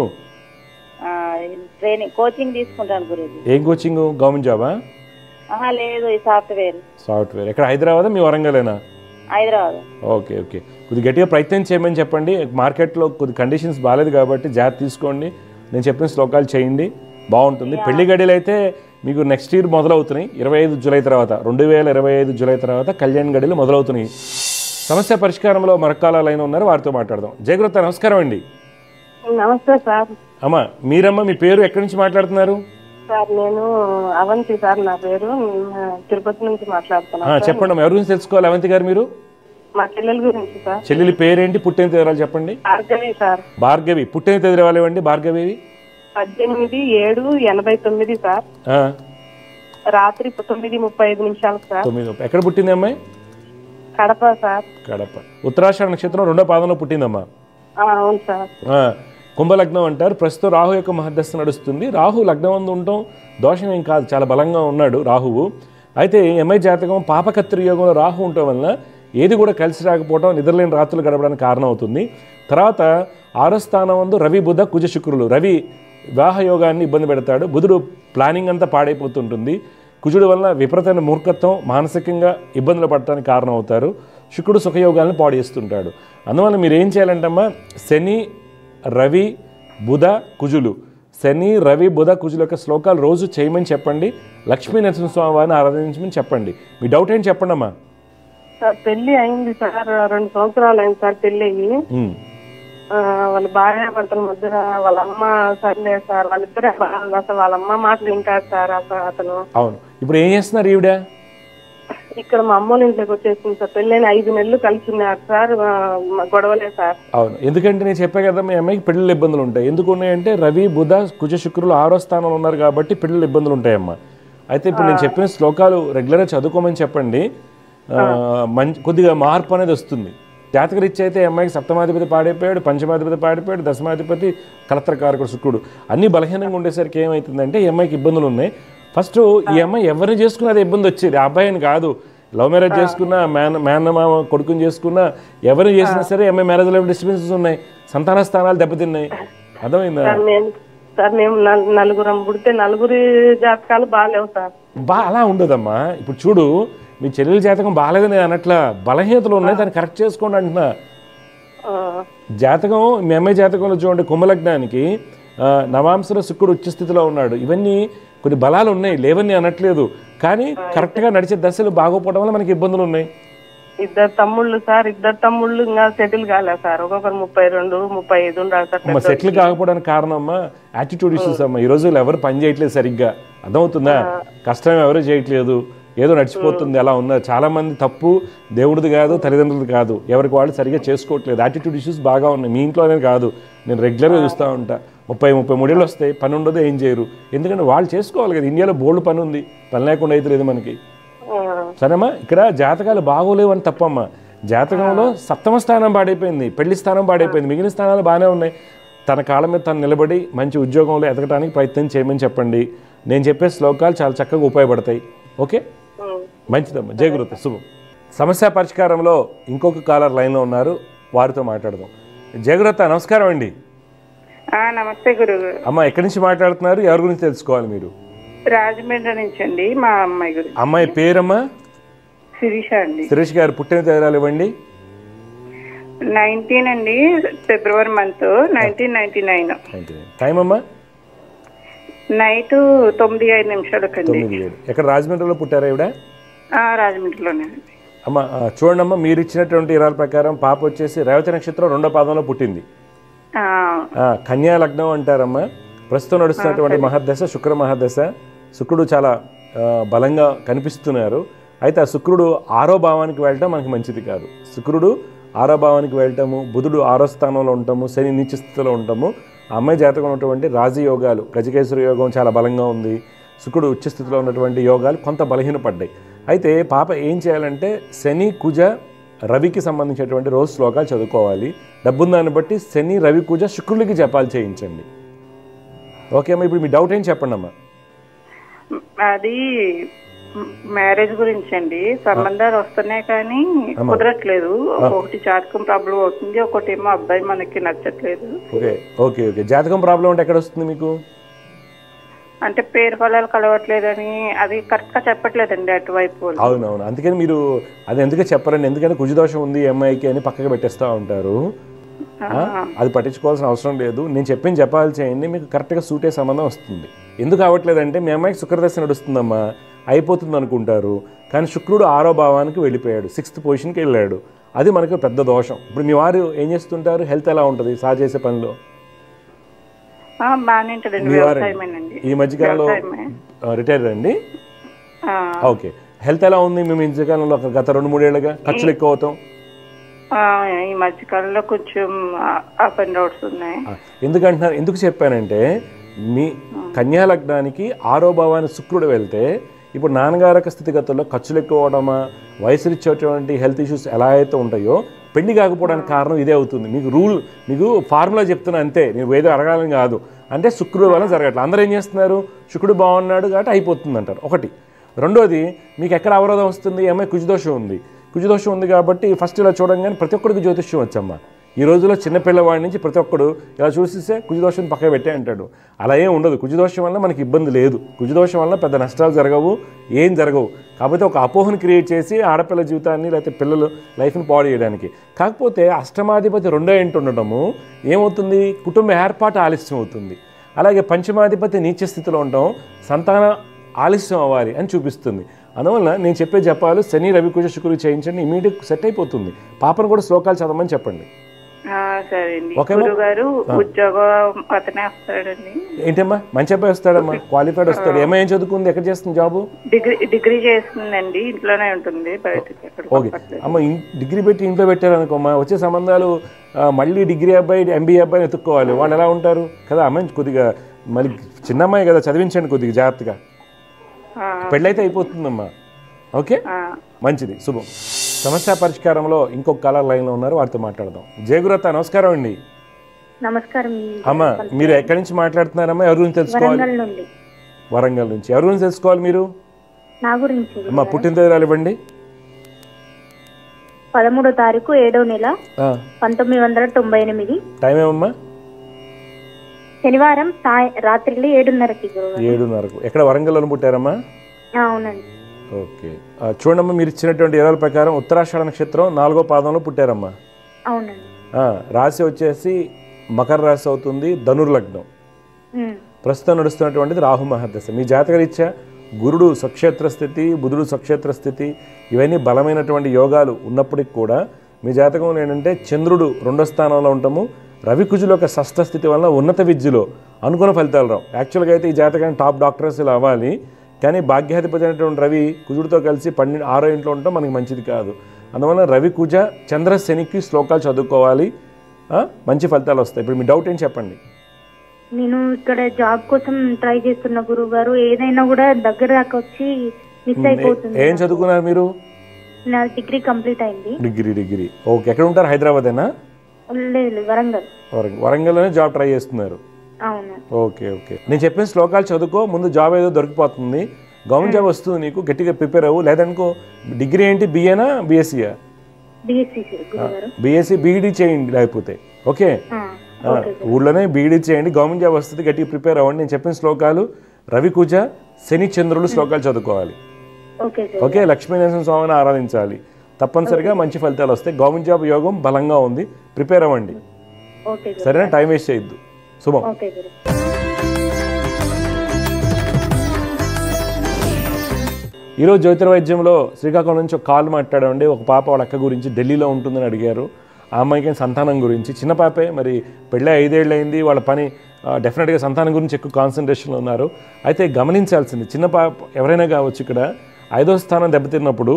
ట్రైనింగ్ కోచింగ్ తీసుకుంటాను గురూజీ. ఏం కోచింగ్? గవర్నమెంట్ జాబా? లేదు, సాఫ్ట్వేర్. ఎక్కడ? హైదరాబాద్? మీ వరంగలేనా? హైదరాబాద్. ఓకే. కొద్దిగా గట్టిగా ప్రయత్నం చేయమని చెప్పండి. మార్కెట్లో కొద్ది కండిషన్స్ బాగాలేదు కాబట్టి జాగ్రత్త తీసుకోండి. నేను చెప్పిన శ్లోకాలు చేయండి, బాగుంటుంది. పెళ్లి గడియలు అయితే మీకు నెక్స్ట్ ఇయర్ మొదలవుతున్నాయి. 25 జూలై తర్వాత, 2025 జూలై తర్వాత కళ్యాణ్ గడియలు మొదలవుతున్నాయి. సమస్య పరిష్కారంలో మరొక లైన్ ఉన్నారు, వారితో మాట్లాడదాం. జయగురత్త నమస్కారం అండి. నమస్తే సార్. అమ్మా మీరమ్మా, మీ పేరు, ఎక్కడి నుంచి మాట్లాడుతున్నారు? సార్ నేను అవంతి సార్, నా పేరు. తిరుపతి నుంచి మాట్లాడుతున్నాను. చెప్పండి అమ్మా, ఎవరి గురించి తెలుసుకోవాలి అవంతి గారు మీరు? మా చెల్లెల గురించి సార్. చెల్లెలి పేరేంటి, పుట్టిన తేదీలు చెప్పండి. భార్గవి సార్. భార్గవి. పుట్టిన తేదీ వాళ్ళు ఇవ్వండి. భార్గవి 18/7/89 సార్. రాత్రి 9:35 సార్. 9. ఎక్కడ పుట్టింది అమ్మాయి? కడప సార్. కడప. ఉత్తరాషాఢ నక్షత్రం 2వ పాదంలో పుట్టిందమ్మా. అవును సార్. కుంభలగ్నం అంటారు. ప్రస్తుతం రాహు యొక్క మహదశ నడుస్తుంది. రాహు లగ్నం అందు ఉండటం దోషం ఏం కాదు, చాలా బలంగా ఉన్నాడు రాహువు. అయితే ఎంఐ జాతకం పాపకత్రి యోగంలో రాహు ఉండటం వలన ఏది కూడా కలిసి రాకపోవడం నిద్రలేని రాత్రులు గడపడానికి కారణం అవుతుంది. తర్వాత 6వ స్థానం నందు రవి బుధ కుజ శుక్రులు. రవి వివాహ యోగాన్ని ఇబ్బంది పెడతాడు, బుధుడు ప్లానింగ్ అంతా పాడైపోతుంటుంది, కుజుడు వలన విపరీతమైన మూర్ఖత్వం, మానసికంగా ఇబ్బందులు పడటానికి కారణం అవుతారు, శుక్రుడు సుఖయోగాలను పాడు చేస్తుంటాడు. అందువల్ల మీరు ఏం చేయాలంటమ్మా, శని రవి బుధ కుజులు, శని రవి బుధ కుజుల యొక్క శ్లోకాలు రోజు చేయమని చెప్పండి. లక్ష్మీ నరసింహస్వామి వారిని ఆరాధించమని చెప్పండి. మీ డౌట్ ఏంటి చెప్పండి అమ్మా. సార్ పెళ్లి అయింది సార్, 2 సంవత్సరాలు అయింది సార్ పెళ్లి అయ్యి. వాళ్ళ భార్య భర్తల మధ్య వాళ్ళ అమ్మ సర్లే సార్, వాళ్ళిద్దరే అసలు వాళ్ళ అమ్మ మాటలు వింటారు సార్ అతను. అవును, ఇప్పుడు ఏం చేస్తున్నారు ఈవిడ? ఇక్కడ మా అమ్మోళ్ళ ఇంట్లోకి వచ్చేసింది సార్. పెళ్ళైన 5 నెలలు కలిసి ఉన్నారు సార్, గొడవలే సార్. అవును, ఎందుకంటే నేను చెప్పా కదా మీ అమ్మాయికి పెళ్ళిళ్ళ ఇబ్బందులు ఉంటాయి. ఎందుకు ఉన్నాయంటే రవి బుధ కుజ శుక్రులు 6వ స్థానంలో ఉన్నారు కాబట్టి పెళ్ళిళ్ళ ఇబ్బందులు ఉంటాయమ్మా. అయితే ఇప్పుడు నేను చెప్పిన శ్లోకాలు రెగ్యులర్గా చదువుకోమని చెప్పండి. కొద్దిగా మార్పు అనేది వస్తుంది. జాతకరీత్యా అయితే అమ్మాయికి సప్తమాధిపతి పాడైపోయాడు, పంచమాధిపతి పాడిపోయాడు, దశమాధిపతి కలత్రకారకుడు శుక్రుడు, అన్ని బలహీనంగా ఉండేసరికి ఏమవుతుందంటే ఈ అమ్మాయికి ఇబ్బందులు ఉన్నాయి. ఫస్ట్ ఈ అమ్మాయి ఎవరిని చేసుకున్నా అదే ఇబ్బంది వచ్చేది, ఆ అబ్బాయిని కాదు. లవ్ మ్యారేజ్ చేసుకున్నా, మేనమామ కొడుకుని చేసుకున్నా, ఎవరిని చేసినా సరే అమ్మాయి మ్యారేజ్ లైఫ్ డిస్టర్బెన్సెస్ ఉన్నాయి, సంతాన స్థానాలు దెబ్బతిన్నాయి. అర్థమైందా? సార్ మేము 4 పుడితే 4 జాతకాలు బాగాలేవు సార్. అలా ఉండదమ్మా. ఇప్పుడు చూడు, మీ చెల్లెల జాతకం బాగాలేదని అనట్లా, బలహీనతలు ఉన్నాయి, దాన్ని కరెక్ట్ చేసుకోండి అంటున్నా. జాతకం మీ అమ్మాయి జాతకంలో చూడండి, కుంభలగ్నానికి నవాంశలో శుక్రుడు ఉచ్చ స్థితిలో ఉన్నాడు. ఇవన్నీ కొన్ని బలాలు ఉన్నాయి, లేవని అనట్లేదు, కానీ కరెక్ట్గా నడిచే దశలు బాగోపోవడం వల్ల మనకి ఇబ్బందులు ఉన్నాయి. 2 తమ్ముళ్ళు సార్, 2 తమ్ముళ్ళు ఇంకా సెటిల్ కాలేదు సార్. ఒక్కొక్కరు 32, 35 సార్. సెటిల్ కాకపోవడానికి కారణం అమ్మా యాటిట్యూడ్ ఇష్యూస్ అమ్మా. ఈ రోజుల్లో ఎవరు పని చేయట్లేదు సరిగ్గా, అర్థమవుతుందా? కష్టం ఎవరు చేయట్లేదు, ఏదో నడిచిపోతుంది, అలా ఉన్నారు. చాలా మంది తప్పు దేవుడిది కాదు, తల్లిదండ్రులది కాదు, ఎవరికి వాళ్ళు సరిగ్గా చేసుకోవట్లేదు. యాటిట్యూడ్ ఇష్యూస్ బాగా ఉన్నాయి. మీ ఇంట్లో అనేది కాదు, నేను రెగ్యులర్గా చూస్తూ ఉంటా. 30-33 ఏళ్ళు వస్తాయి, పని ఉండదు, ఏం చేయరు. ఎందుకంటే వాళ్ళు చేసుకోవాలి కదా. ఇండియాలో బోల్డ్ పని ఉంది, పని లేకుండా అయితే లేదు మనకి. సరేమ్మా, ఇక్కడ జాతకాలు బాగోలేవు అని తప్పమ్మా. జాతకంలో 7వ స్థానం పాడైపోయింది, పెళ్లి స్థానం పాడైపోయింది, మిగిలిన స్థానాలు బాగానే ఉన్నాయి. తన కాళ్ళ మీద తను నిలబడి మంచి ఉద్యోగంలో ఎదగడానికి ప్రయత్నం చేయమని చెప్పండి. నేను చెప్పే శ్లోకాలు చాలా చక్కగా ఉపయోగపడతాయి. ఓకే, మంచిదమ్మా, జయ గురుత, శుభం. సమస్య పరిష్కారంలో ఇంకొక కాలర్ లైన్లో ఉన్నారు, వారితో మాట్లాడదాం. జయ గురుత, నమస్కారం అండి. నమస్తే గురువు. అమ్మ, ఎక్కడి నుంచి మాట్లాడుతున్నారు, ఎవరి గురించి తెలుసుకోవాలి మీరు? రాజమండ్రి నుంచి అండి, మా అమ్మాయి గురించి. అమ్మాయి పేరమ్మా? శిరీష అండి. శిరీష్ గారు పుట్టిన తేదీలు ఇవ్వండి. 19 అండి, ఫిబ్రవరి మంత్ 1999. టైం అమ్మా? నైట్ 9:05 ఎక్కడ రాజమండ్రిలో పుట్టారా ఈవిడ? రాజమండ్రిలోనే. అమ్మ చూడండి అమ్మా, మీరు ఇచ్చినటువంటి వివరాల ప్రకారం పాప వచ్చేసి రేవతి నక్షత్రం 2వ పాదంలో పుట్టింది. కన్యా లగ్నం అంటారమ్మా. ప్రస్తుతం నడుస్తున్నటువంటి మహర్దశ శుక్ర మహర్దశ. శుక్రుడు చాలా బలంగా కనిపిస్తున్నారు. అయితే ఆ శుక్రుడు 6వ భావానికి వెళ్ళటం మనకి మంచిది కాదు. శుక్రుడు 6వ భావానికి వెళ్ళటము, బుధుడు 6వ స్థానంలో ఉంటాము, శని నీచ స్థితిలో ఉంటాము. ఆ అమ్మాయి జాతకం ఉన్నటువంటి రాజయోగాలు, గజకేశ్వర యోగం చాలా బలంగా ఉంది. శుక్రుడు ఉచ్చ స్థితిలో ఉన్నటువంటి యోగాలు కొంత బలహీనపడ్డాయి. అయితే పాప ఏం చేయాలంటే శని కుజ రవికి సంబంధించినటువంటి రోజు శ్లోకాలు చదువుకోవాలి. డబ్బుందాన్ని బట్టి శని రవి కుజ శుక్రుడికి జపాలు చేయించండి. ఓకే అమ్మా, ఇప్పుడు మీ డౌట్ ఏం చెప్పండి అమ్మా. అది మ్యారేజ్ గురించి అండి. సంబంధాలు వస్తున్నాయి కానీ కుదరట్లేదు. ఒకటి జాతకం ప్రాబ్లం అవుతుంది, ఒకటేమో అబ్బాయి మనకి నచ్చట్లేదు. ఓకే ఓకే ఓకే జాతకం ప్రాబ్లం అంటే ఎక్కడ వస్తుంది మీకు? అంటే పేరు ఫలాలు కలవట్లేదని, అది కరెక్ట్ గా చెప్పట్లేదండి అటువైపు. అవునవును, అందుకని మీరు అది ఎందుకు చెప్పరండి, ఎందుకంటే కుజదోషం ఉంది అమ్మాయికి అని పక్కకి పెట్టేస్తూ ఉంటారు. అది పట్టించుకోవాల్సిన అవసరం లేదు. నేను చెప్పింది చెప్పాలి చేయండి, మీకు కరెక్ట్గా సూటే సంబంధం వస్తుంది. ఎందుకు అవ్వట్లేదంటే మీ అమ్మాయికి శుక్రదశ నడుస్తుందమ్మా, అయిపోతుంది అనుకుంటారు, కానీ శుక్రుడు 6వ భావానికి వెళ్ళిపోయాడు, 6th పొజిషన్కి వెళ్ళాడు. అది మనకు పెద్ద దోషం. ఇప్పుడు మీ వారు ఏం చేస్తుంటారు, హెల్త్ ఎలా ఉంటుంది సార్ చేసే పనిలో? ఈ మధ్యకాలంలో రిటైర్ అండి. ఓకే, హెల్త్ ఎలా ఉంది మీ మధ్యకాలంలో? గత 2-3 ఏళ్ళుగా ఖర్చులు ఎక్కువ అవుతాం. ఈ మధ్యకాలంలో కొంచెం అప్ అండ్ డౌన్స్ ఉన్నాయి. ఎందుకంటున్నారు, ఎందుకు చెప్పానంటే మీ కన్యా లగ్నానికి 6వ భావానికి శుక్రుడు వెళ్తే ఇప్పుడు నాన్నగారక స్థితిగతుల్లో ఖర్చులు ఎక్కువ అవడమా, వయసులు ఇచ్చేటువంటి హెల్త్ ఇష్యూస్ ఎలా అయితే ఉంటాయో పెళ్లి కాకపోవడానికి కారణం ఇదే అవుతుంది. మీకు ఫార్ములా చెప్తున్నా అంతే, నేను ఏదో అడగాలని కాదు. అంటే శుక్రుడు వల్ల జరగట్లేదు. అందరూ ఏం చేస్తున్నారు, శుక్రుడు బాగున్నాడు కాబట్టి అయిపోతుంది అంటారు. ఒకటి. రెండోది, మీకు ఎక్కడ అవరోధం వస్తుంది, అమ్మాయి కుజదోషం ఉంది. కుజదోషం ఉంది కాబట్టి ఫస్ట్ ఇలా చూడంగానే ప్రతి ఒక్కడికి జ్యోతిష్యం వచ్చమ్మా. ఈ రోజుల్లో చిన్నపిల్లవాడి నుంచి ప్రతి ఒక్కడు ఇలా చూసిస్తే కుజదోషం పక్కన పెట్టే అంటాడు. అలా ఏం ఉండదు. కుజదోషం వల్ల మనకి ఇబ్బంది లేదు. కుజదోషం వల్ల పెద్ద నష్టాలు జరగవు, ఏం జరగవు. కాకపోతే ఒక అపోహను క్రియేట్ చేసి ఆడపిల్ల జీవితాన్ని లేకపోతే పిల్లలు లైఫ్ని పాడు చేయడానికి. కాకపోతే అష్టమాధిపతి 2వ ఇంటి ఉండటము ఏమవుతుంది, కుటుంబ ఏర్పాటు ఆలస్యం అవుతుంది. అలాగే పంచమాధిపతి నీచ స్థితిలో ఉండటం సంతాన ఆలస్యం అవ్వాలి అని చూపిస్తుంది. అందువల్ల నేను చెప్పే జపాలు శని రవి కుజ శుక్రులు చేయించండి, ఇమీడియట్ సెట్ అయిపోతుంది. పాపను కూడా శ్లోకాలు చదవమని చెప్పండి. సరే అండి. గురువు గారు ఉద్యోగం అతనే వస్తాడండి. ఏంటమ్మా, మంచి అబ్బాయి వస్తాడమ్మా, క్వాలిఫైడ్ వస్తాడు. ఏం చదువుకుంది, ఎక్కడ చేస్తుంది జాబు? డిగ్రీ చేస్తుందండి, ఇంట్లోనే ఉంటుంది, బయటకి. ఓకే అమ్మ, డిగ్రీ పెట్టి ఇంట్లో పెట్టారనుకోమ్మా, వచ్చే సంబంధాలు మళ్ళీ డిగ్రీ అబ్బాయి ఎంబీఏ అబ్బాయిని ఎత్తుక్కోవాలి. వాళ్ళు ఎలా ఉంటారు కదా. అమ్మాయి కొద్దిగా మళ్ళీ చిన్న అమ్మాయి కదా, చదివించండి కొద్దిగా జాగ్రత్తగా. పెళ్ళైతే అయిపోతుందమ్మా. ఓకే, మంచిది, శుభం. సమస్య పరిష్కారంలో ఇంకొక కాలర్ లైన్లో ఉన్నారు, వారితో మాట్లాడదాం. జయగురత, నమస్కారం అండి. నమస్కారం అమ్మా, మీరు ఎక్కడి నుంచి మాట్లాడుతున్నారమ్మా? ఎవరి గురించి తెలుసుకోవాలి? వరంగల్ నుంచి. ఎవరి గురించి తెలుసుకోవాలి మీరు? నా గురించి. అమ్మా, పుట్టిన తేదీలు ఇవ్వండి. 13వ తారీఖు 7వ నెల 1998. టైం ఏమమ్మా? శనివారం రాత్రి 7:30కి. 7:30కు. ఎక్కడ వరంగల్లో పుట్టారమ్మా? అవునండి. ఓకే, చూడమ్మా, మీరు ఇచ్చినటువంటి వివరాల ప్రకారం ఉత్తరాషాఢ నక్షత్రం 4వ పాదంలో పుట్టారమ్మా. అవునండి. రాశి వచ్చేసి మకర రాశి అవుతుంది, ధనుర్లగ్నం. ప్రస్తుతం నడుస్తున్నటువంటిది రాహు మహర్దశ. మీ జాతకరీత్యా గురుడు స్వక్షేత్ర స్థితి, బుధుడు స్వక్షేత్ర స్థితి, ఇవన్నీ బలమైనటువంటి యోగాలు ఉన్నప్పటికి కూడా మీ జాతకంలో ఏంటంటే చంద్రుడు 2వ స్థానంలో ఉండటము, రవి కుజుల యొక్క షష్ఠ స్థితి వల్ల ఉన్నత విద్యలో అనుకున్న ఫలితాలు రావు. యాక్చువల్గా అయితే ఈ జాతకాన్ని టాప్ డాక్టర్స్ ఇలా అవ్వాలి, కానీ భాగ్యాధిపతి అయినటువంటి రవి కుజుడితో కలిసి 6వ ఇంట్లో ఉండటం మనకి మంచిది కాదు. అందువల్ల రవి కుజ చంద్ర శనికి శ్లోకాలు చదువుకోవాలి, మంచి ఫలితాలు వస్తాయి. ఇప్పుడు మీ డౌట్ ఏంటి చెప్పండి. నేను ఇక్కడ జాబ్ కోసం ట్రై చేస్తున్న గురువు గారు, ఏదైనా కూడా దగ్గర దాకా వచ్చి మిస్ అయిపోతుంది. ఏం చదువుకున్నారు మీరు? నా డిగ్రీ కంప్లీట్ అయింది. డిగ్రీ. ఓకే, ఎక్కడ ఉంటారు? హైదరాబాదేనా? లేదు, వరంగల్. వరంగల్లోనే జాబ్ ట్రై చేస్తున్నారు. అవును. ఓకే. నేను చెప్పిన శ్లోకాలు చదువుకో, ముందు జాబ్ ఏదో దొరికిపోతుంది, గవర్నమెంట్ జాబ్ వస్తుంది నీకు. గట్టిగా ప్రిపేర్ అవ్వు. లేదనుకో డిగ్రీ ఏంటి, బిఏనా బిఎస్సీయా? బిఎస్సీ బీఈడీ చేయండి లేకపోతే. ఓకే, ఊళ్ళోనే బీఈడీ చేయండి, గవర్నమెంట్ జాబ్ వస్తుంది, గట్టిగా ప్రిపేర్ అవ్వండి. నేను చెప్పిన శ్లోకాలు రవి కుజ శని చంద్రులు శ్లోకాలు చదువుకోవాలి. ఓకే, లక్ష్మీనరసింహ స్వామిని ఆరాధించాలి. తప్పనిసరిగా మంచి ఫలితాలు వస్తాయి. గవర్నమెంట్ జాబ్ యోగం బలంగా ఉంది, ప్రిపేర్ అవ్వండి. సరేనా, టైం వేస్ట్ చేయొద్దు. శుభం. ఈరోజు జ్యోతిర్వైద్యంలో శ్రీకాకుళం నుంచి ఒక కాల్ మాట్లాడండి. ఒక పాప వాళ్ళ అక్క గురించి ఢిల్లీలో ఉంటుందని అడిగారు. ఆ అమ్మాయికి సంతానం గురించి, చిన్న పాపే, మరి పెళ్ళి 5 ఏళ్ళు అయింది. వాళ్ళ పని డెఫినెట్గా సంతానం గురించి ఎక్కువ కాన్సన్ట్రేషన్లో ఉన్నారు. అయితే గమనించాల్సింది, చిన్న పాప ఎవరైనా కావచ్చు, ఇక్కడ 5వ స్థానం దెబ్బతిన్నప్పుడు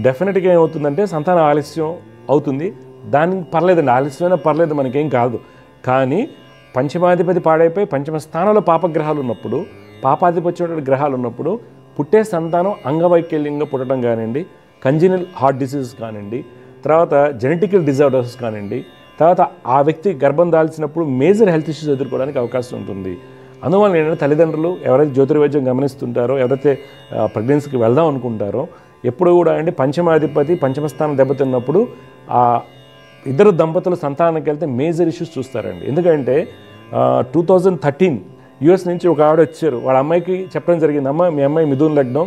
డెఫినెట్గా ఏమవుతుందంటే సంతానం ఆలస్యం అవుతుంది. దానికి పర్లేదండి, ఆలస్యమైనా పర్లేదు, మనకేం కాదు. కానీ పంచమాధిపతి పాడైపోయి పంచమ స్థానంలో పాపగ్రహాలు ఉన్నప్పుడు, పాపాధిపత్య గ్రహాలు ఉన్నప్పుడు పుట్టే సంతానం అంగవైకల్యంగా పుట్టడం కానివ్వండి, కంజినల్ హార్ట్ డిసీజెస్ కానివ్వండి, తర్వాత జెనెటికల్ డిజార్డర్స్ కానివ్వండి, తర్వాత ఆ వ్యక్తి గర్భం దాల్చినప్పుడు మేజర్ హెల్త్ ఇష్యూస్ ఎదుర్కోవడానికి అవకాశం ఉంటుంది. అందువల్ల ఏంటంటే తల్లిదండ్రులు ఎవరైతే జ్యోతిర్వైద్యం గమనిస్తుంటారో, ఎవరైతే ప్రెగ్నెన్సీకి వెళ్దాం అనుకుంటారో, ఎప్పుడు కూడా అంటే పంచమాధిపతి పంచమస్థానం దెబ్బతిన్నప్పుడు ఆ ఇద్దరు దంపతులు సంతానానికి వెళ్తే మేజర్ ఇష్యూస్ చూస్తారండి. ఎందుకంటే 2013 యుఎస్ నుంచి ఒక ఆవిడ వచ్చారు. వాళ్ళ అమ్మాయికి చెప్పడం జరిగింది, అమ్మ మీ అమ్మాయి మిథున లగ్నం,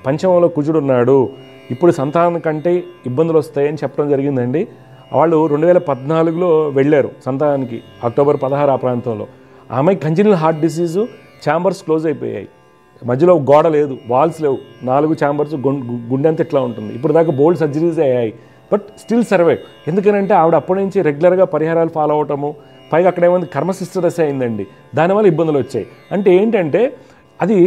పంచమంలో కుజుడు ఉన్నాడు, ఇప్పుడు సంతానం కంటే ఇబ్బందులు వస్తాయని చెప్పడం జరిగిందండి. వాళ్ళు 2014లో వెళ్ళారు సంతానానికి, అక్టోబర్ 16 ఆ ప్రాంతంలో. ఆ అమ్మాయి కంజినల్ హార్ట్ డిసీజు, ఛాంబర్స్ క్లోజ్ అయిపోయాయి, మధ్యలో గోడ లేదు, వాల్స్ లేవు, 4 ఛాంబర్స్, గుండె అంతా ఇట్లా ఉంటుంది. ఇప్పుడు దాకా బోల్డ్ సర్జరీస్ అయ్యాయి, బట్ స్టిల్ సర్వైవ్. ఎందుకనంటే ఆవిడ అప్పటి నుంచి రెగ్యులర్గా పరిహారాలు ఫాలో అవటము, పైగా అక్కడ ఏమైంది కర్మశిష్ట దశ అయిందండి, దానివల్ల ఇబ్బందులు వచ్చాయి. అంటే ఏంటంటే అది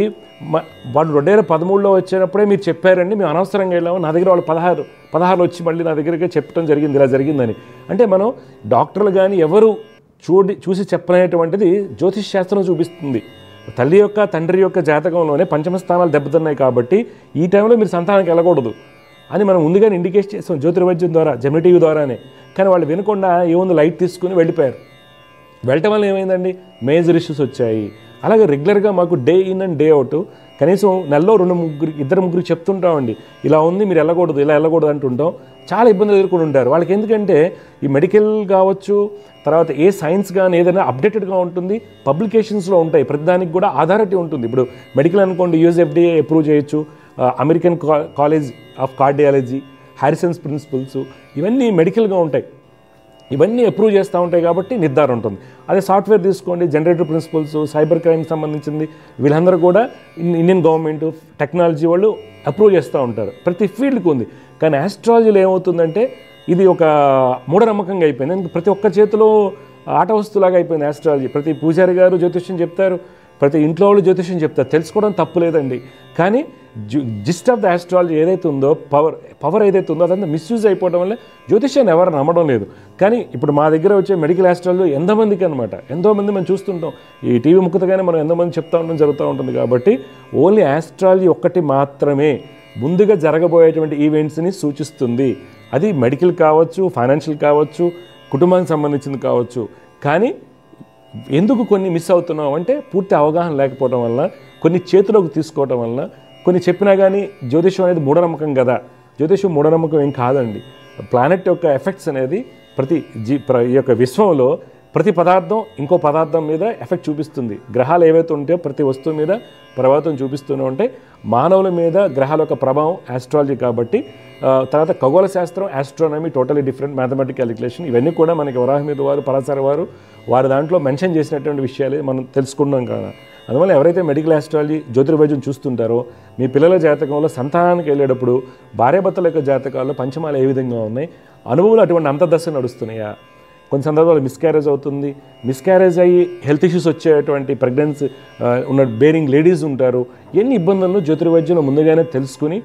వాళ్ళు 2013లో వచ్చేటప్పుడే మీరు చెప్పారండి, మేము అనవసరంగా వెళ్ళాము, నా దగ్గర వాళ్ళు 16 వచ్చి మళ్ళీ నా దగ్గరికి చెప్పడం జరిగింది, ఇలా జరిగిందని. అంటే మనం డాక్టర్లు కానీ ఎవరు చూసి చెప్పనేటువంటిది జ్యోతిష్ శాస్త్రం చూపిస్తుంది. తల్లి యొక్క తండ్రి యొక్క జాతకంలోనే పంచమ స్థానాలు దెబ్బతిన్నాయి కాబట్టి ఈ టైంలో మీరు సంతానానికి వెళ్ళకూడదు అని మనం ముందుగానే ఇండికేట్ చేస్తాం జ్యోతిర్వైద్యం ద్వారా, జెమిని టీవీ ద్వారానే. కానీ వాళ్ళు వినకుండా ఏముంది లైట్ తీసుకుని వెళ్ళిపోయారు. వెళ్ళటం వల్ల ఏమైందండి, మేజర్ ఇష్యూస్ వచ్చాయి. అలాగే రెగ్యులర్గా మాకు day in and day out కనీసం నెలలో 2-3 చెప్తుంటామండి, ఇలా ఉంది మీరు వెళ్ళకూడదు, ఇలా వెళ్ళకూడదు అంటుంటాం. చాలా ఇబ్బందులు ఎదుర్కొని ఉంటారు వాళ్ళకి. ఎందుకంటే ఈ మెడికల్ కావచ్చు, తర్వాత ఏ సైన్స్ కానీ ఏదైనా అప్డేటెడ్గా ఉంటుంది, పబ్లికేషన్స్లో ఉంటాయి, ప్రతిదానికి కూడా అథారిటీ ఉంటుంది. ఇప్పుడు మెడికల్ అనుకోండి, యూఎస్ఎఫ్డిఏ అప్రూవ్ చేయొచ్చు, American college of cardiology, Harrison's principles, ఇవన్నీ మెడికల్గా ఉంటాయి, ఇవన్నీ అప్రూవ్ చేస్తూ ఉంటాయి కాబట్టి నిర్ధారణ ఉంటుంది. అదే సాఫ్ట్వేర్ తీసుకోండి, జనరేటర్ ప్రిన్సిపల్స్, సైబర్ క్రైమ్ సంబంధించింది, వీళ్ళందరూ కూడా ఇండియన్ గవర్నమెంట్ టెక్నాలజీ వాళ్ళు అప్రూవ్ చేస్తూ ఉంటారు. ప్రతి ఫీల్డ్కి ఉంది. కానీ ఆస్ట్రాలజీలో ఏమవుతుందంటే ఇది ఒక మూఢనమ్మకంగా అయిపోయింది. ప్రతి ఒక్క చేతిలో ఆట వస్తువులాగా అయిపోయింది ఆస్ట్రాలజీ. ప్రతి పూజారి గారు జ్యోతిష్యం చెప్తారు, ప్రతి ఇంట్లో వాళ్ళు జ్యోతిష్యం చెప్తారు, తెలుసుకోవడం తప్పు లేదండి. కానీ జిస్ట్ ఆఫ్ ద ఆస్ట్రాలజీ ఏదైతే ఉందో, పవర్ ఏదైతే ఉందో అదంతా మిస్యూజ్ అయిపోవడం వల్ల జ్యోతిష్యాన్ని ఎవరు నమ్మడం లేదు. కానీ ఇప్పుడు మా దగ్గర వచ్చే మెడికల్ ఆస్ట్రాలజీ ఎంతోమందికి అనమాట, ఎంతోమంది మనం చూస్తుంటాం, ఈ టీవీ ముఖతగానే మనం ఎంతోమంది చెప్తూ ఉండడం జరుగుతూ ఉంటుంది. కాబట్టి ఓన్లీ ఆస్ట్రాలజీ ఒక్కటి మాత్రమే ముందుగా జరగబోయేటువంటి ఈవెంట్స్ని సూచిస్తుంది. అది మెడికల్ కావచ్చు, ఫైనాన్షియల్ కావచ్చు, కుటుంబానికి సంబంధించింది కావచ్చు. కానీ ఎందుకు కొన్ని మిస్ అవుతున్నాం అంటే పూర్తి అవగాహన లేకపోవడం వల్ల, కొన్ని చేతిలోకి తీసుకోవడం వల్ల, కొన్ని చెప్పినా కానీ జ్యోతిషం అనేది మూఢనమ్మకం కదా. జ్యోతిషం మూఢనమ్మకం ఏం కాదండి. ప్లానెట్ యొక్క ఎఫెక్ట్స్ అనేది ఈ యొక్క విశ్వంలో ప్రతి పదార్థం ఇంకో పదార్థం మీద ఎఫెక్ట్ చూపిస్తుంది. గ్రహాలు ఏవైతే ఉంటాయో ప్రతి వస్తువు మీద ప్రభావం చూపిస్తూనే ఉంటాయి. మానవుల మీద గ్రహాల యొక్క ప్రభావం ఆస్ట్రాలజీ కాబట్టి. తర్వాత ఖగోళ శాస్త్రం, astronomy totally different, mathematic calculation, ఇవన్నీ కూడా మనకి వరాహమిహిర్ వారు, పరాశర వారి దాంట్లో మెన్షన్ చేసినటువంటి విషయాలే మనం తెలుసుకున్నాం కదా. అందువల్ల ఎవరైతే మెడికల్ ఆస్ట్రాలజీ జ్యోతిర్వైద్యం చూస్తుంటారో, మీ పిల్లల జాతకంలో సంతానానికి వెళ్ళేటప్పుడు భార్యాభర్తల యొక్క జాతకాల్లో పంచమాలు ఏ విధంగా ఉన్నాయి, అనుభవాలు అటువంటి అంతర్దశ నడుస్తున్నాయా, కొన్ని సందర్భాలు మిస్క్యారేజ్ అవుతుంది, మిస్క్యారేజ్ అయ్యి హెల్త్ ఇష్యూస్ వచ్చేటువంటి ప్రెగ్నెన్సీ ఉన్న బేరింగ్ లేడీస్ ఉంటారు. ఎన్ని ఇబ్బందులను జ్యోతిర్వైద్యంలో ముందుగానే తెలుసుకుని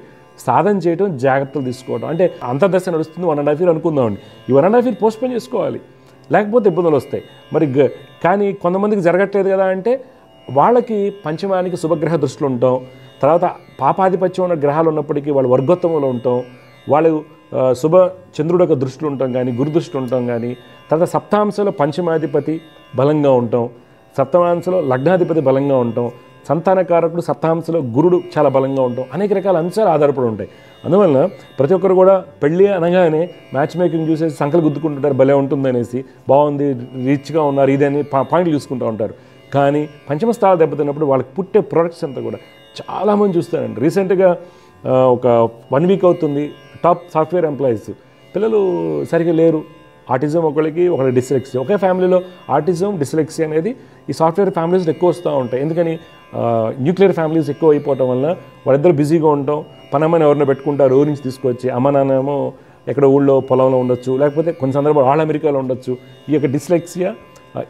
సాధన చేయడం, జాగ్రత్తలు తీసుకోవడం. అంటే అంతర్దశ నడుస్తుంది 1.5 year అనుకుందామండి, ఈ 1.5 year పోస్ట్పోన్ చేసుకోవాలి, లేకపోతే ఇబ్బందులు వస్తాయి. మరి కానీ కొంతమందికి జరగట్లేదు కదా అంటే వాళ్ళకి పంచమానికి శుభగ్రహ దృష్టిలో ఉంటాం, తర్వాత పాపాధిపత్యం ఉన్న గ్రహాలు ఉన్నప్పటికీ వాళ్ళు వర్గోత్తమంలో ఉంటాం, వాళ్ళు శుభ చంద్రుడు యొక్క దృష్టిలో ఉంటాం కానీ, గురు దృష్టిలో ఉంటాం కానీ, తర్వాత సప్తాంశలో పంచమాధిపతి బలంగా ఉంటాం, సప్తమాంశలో లగ్నాధిపతి బలంగా ఉంటాం, సంతానకారకుడు సప్తాంశలో గురుడు చాలా బలంగా ఉంటాం. అనేక రకాల అంశాలు ఆధారపడి ఉంటాయి. అందువలన ప్రతి ఒక్కరు కూడా పెళ్ళి అనగానే మ్యాచ్ మేకింగ్ చూసేసి సంకలు గుద్దుకుంటుంటారు, భలే ఉంటుందనేసి, బాగుంది, రీచ్గా ఉన్నారు, ఇదని పాయింట్లు చూసుకుంటూ ఉంటారు. కానీ పంచమ స్థాయి దెబ్బతిన్నప్పుడు వాళ్ళకి పుట్టే ప్రొడక్ట్స్ అంతా కూడా చాలామంది చూస్తారండి. రీసెంట్గా ఒక 1 week అవుతుంది, టాప్ సాఫ్ట్వేర్ ఎంప్లాయీస్ పిల్లలు సరిగ్గా లేరు, ఆటిజం ఒకళ్ళకి డిస్లెక్సియా, ఒకే ఫ్యామిలీలో ఆటిజం డిస్లెక్సియా అనేది ఈ సాఫ్ట్వేర్ ఫ్యామిలీస్లో ఎక్కువ వస్తూ ఉంటాయి. ఎందుకని న్యూక్లియర్ ఫ్యామిలీస్ ఎక్కువ అయిపోవటం వల్ల వాళ్ళిద్దరు బిజీగా ఉంటాం, పనమ్మని ఎవరినో పెట్టుకుంటారు, ఊరి నుంచి తీసుకొచ్చి, అమ్మ నాన్నేమో ఎక్కడ ఊళ్ళో పొలంలో ఉండొచ్చు, లేకపోతే కొన్ని సందర్భాలు వాళ్ళ అమెరికాలో ఉండొచ్చు. ఈ యొక్క డిస్లెక్సియా,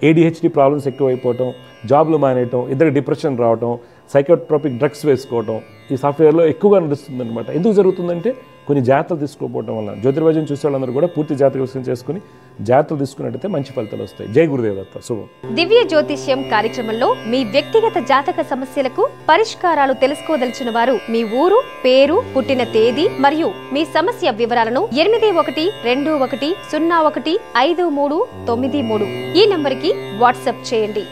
ADHD ప్రాబ్లమ్స్ ఎక్కువైపోవటం, జాబ్లు మానేయటం, ఇద్దరు డిప్రెషన్ రావటం, సైకోట్రోపిక్ డ్రగ్స్ వేసుకోవటం ఈ సాఫ్ట్వేర్లో ఎక్కువగా నడుస్తుంది అనమాట. ఎందుకు జరుగుతుందంటే కొన్ని జాగ్రత్తలు తీసుకోకపోవడం వల్ల. జ్యోతిర్వైద్యం చూసే వాళ్ళందరూ కూడా పూర్తి జాతక విశ్లేషణ చేసుకుని జాగ్రత్తలు తీసుకున్నట్టయితే మంచి ఫలితాలు వస్తాయి. జై గురుదేవ్ దత్త. శుభం. దివ్య జ్యోతిష్యం కార్యక్రమంలో మీ వ్యక్తిగత జాతక సమస్యలకు పరిష్కారాలు తెలుసుకోదలిచిన వారు మీ ఊరు, పేరు, పుట్టిన తేదీ మరియు మీ సమస్య వివరాలను 8121015393 ఈ నంబర్కి వాట్సాప్ చేయండి.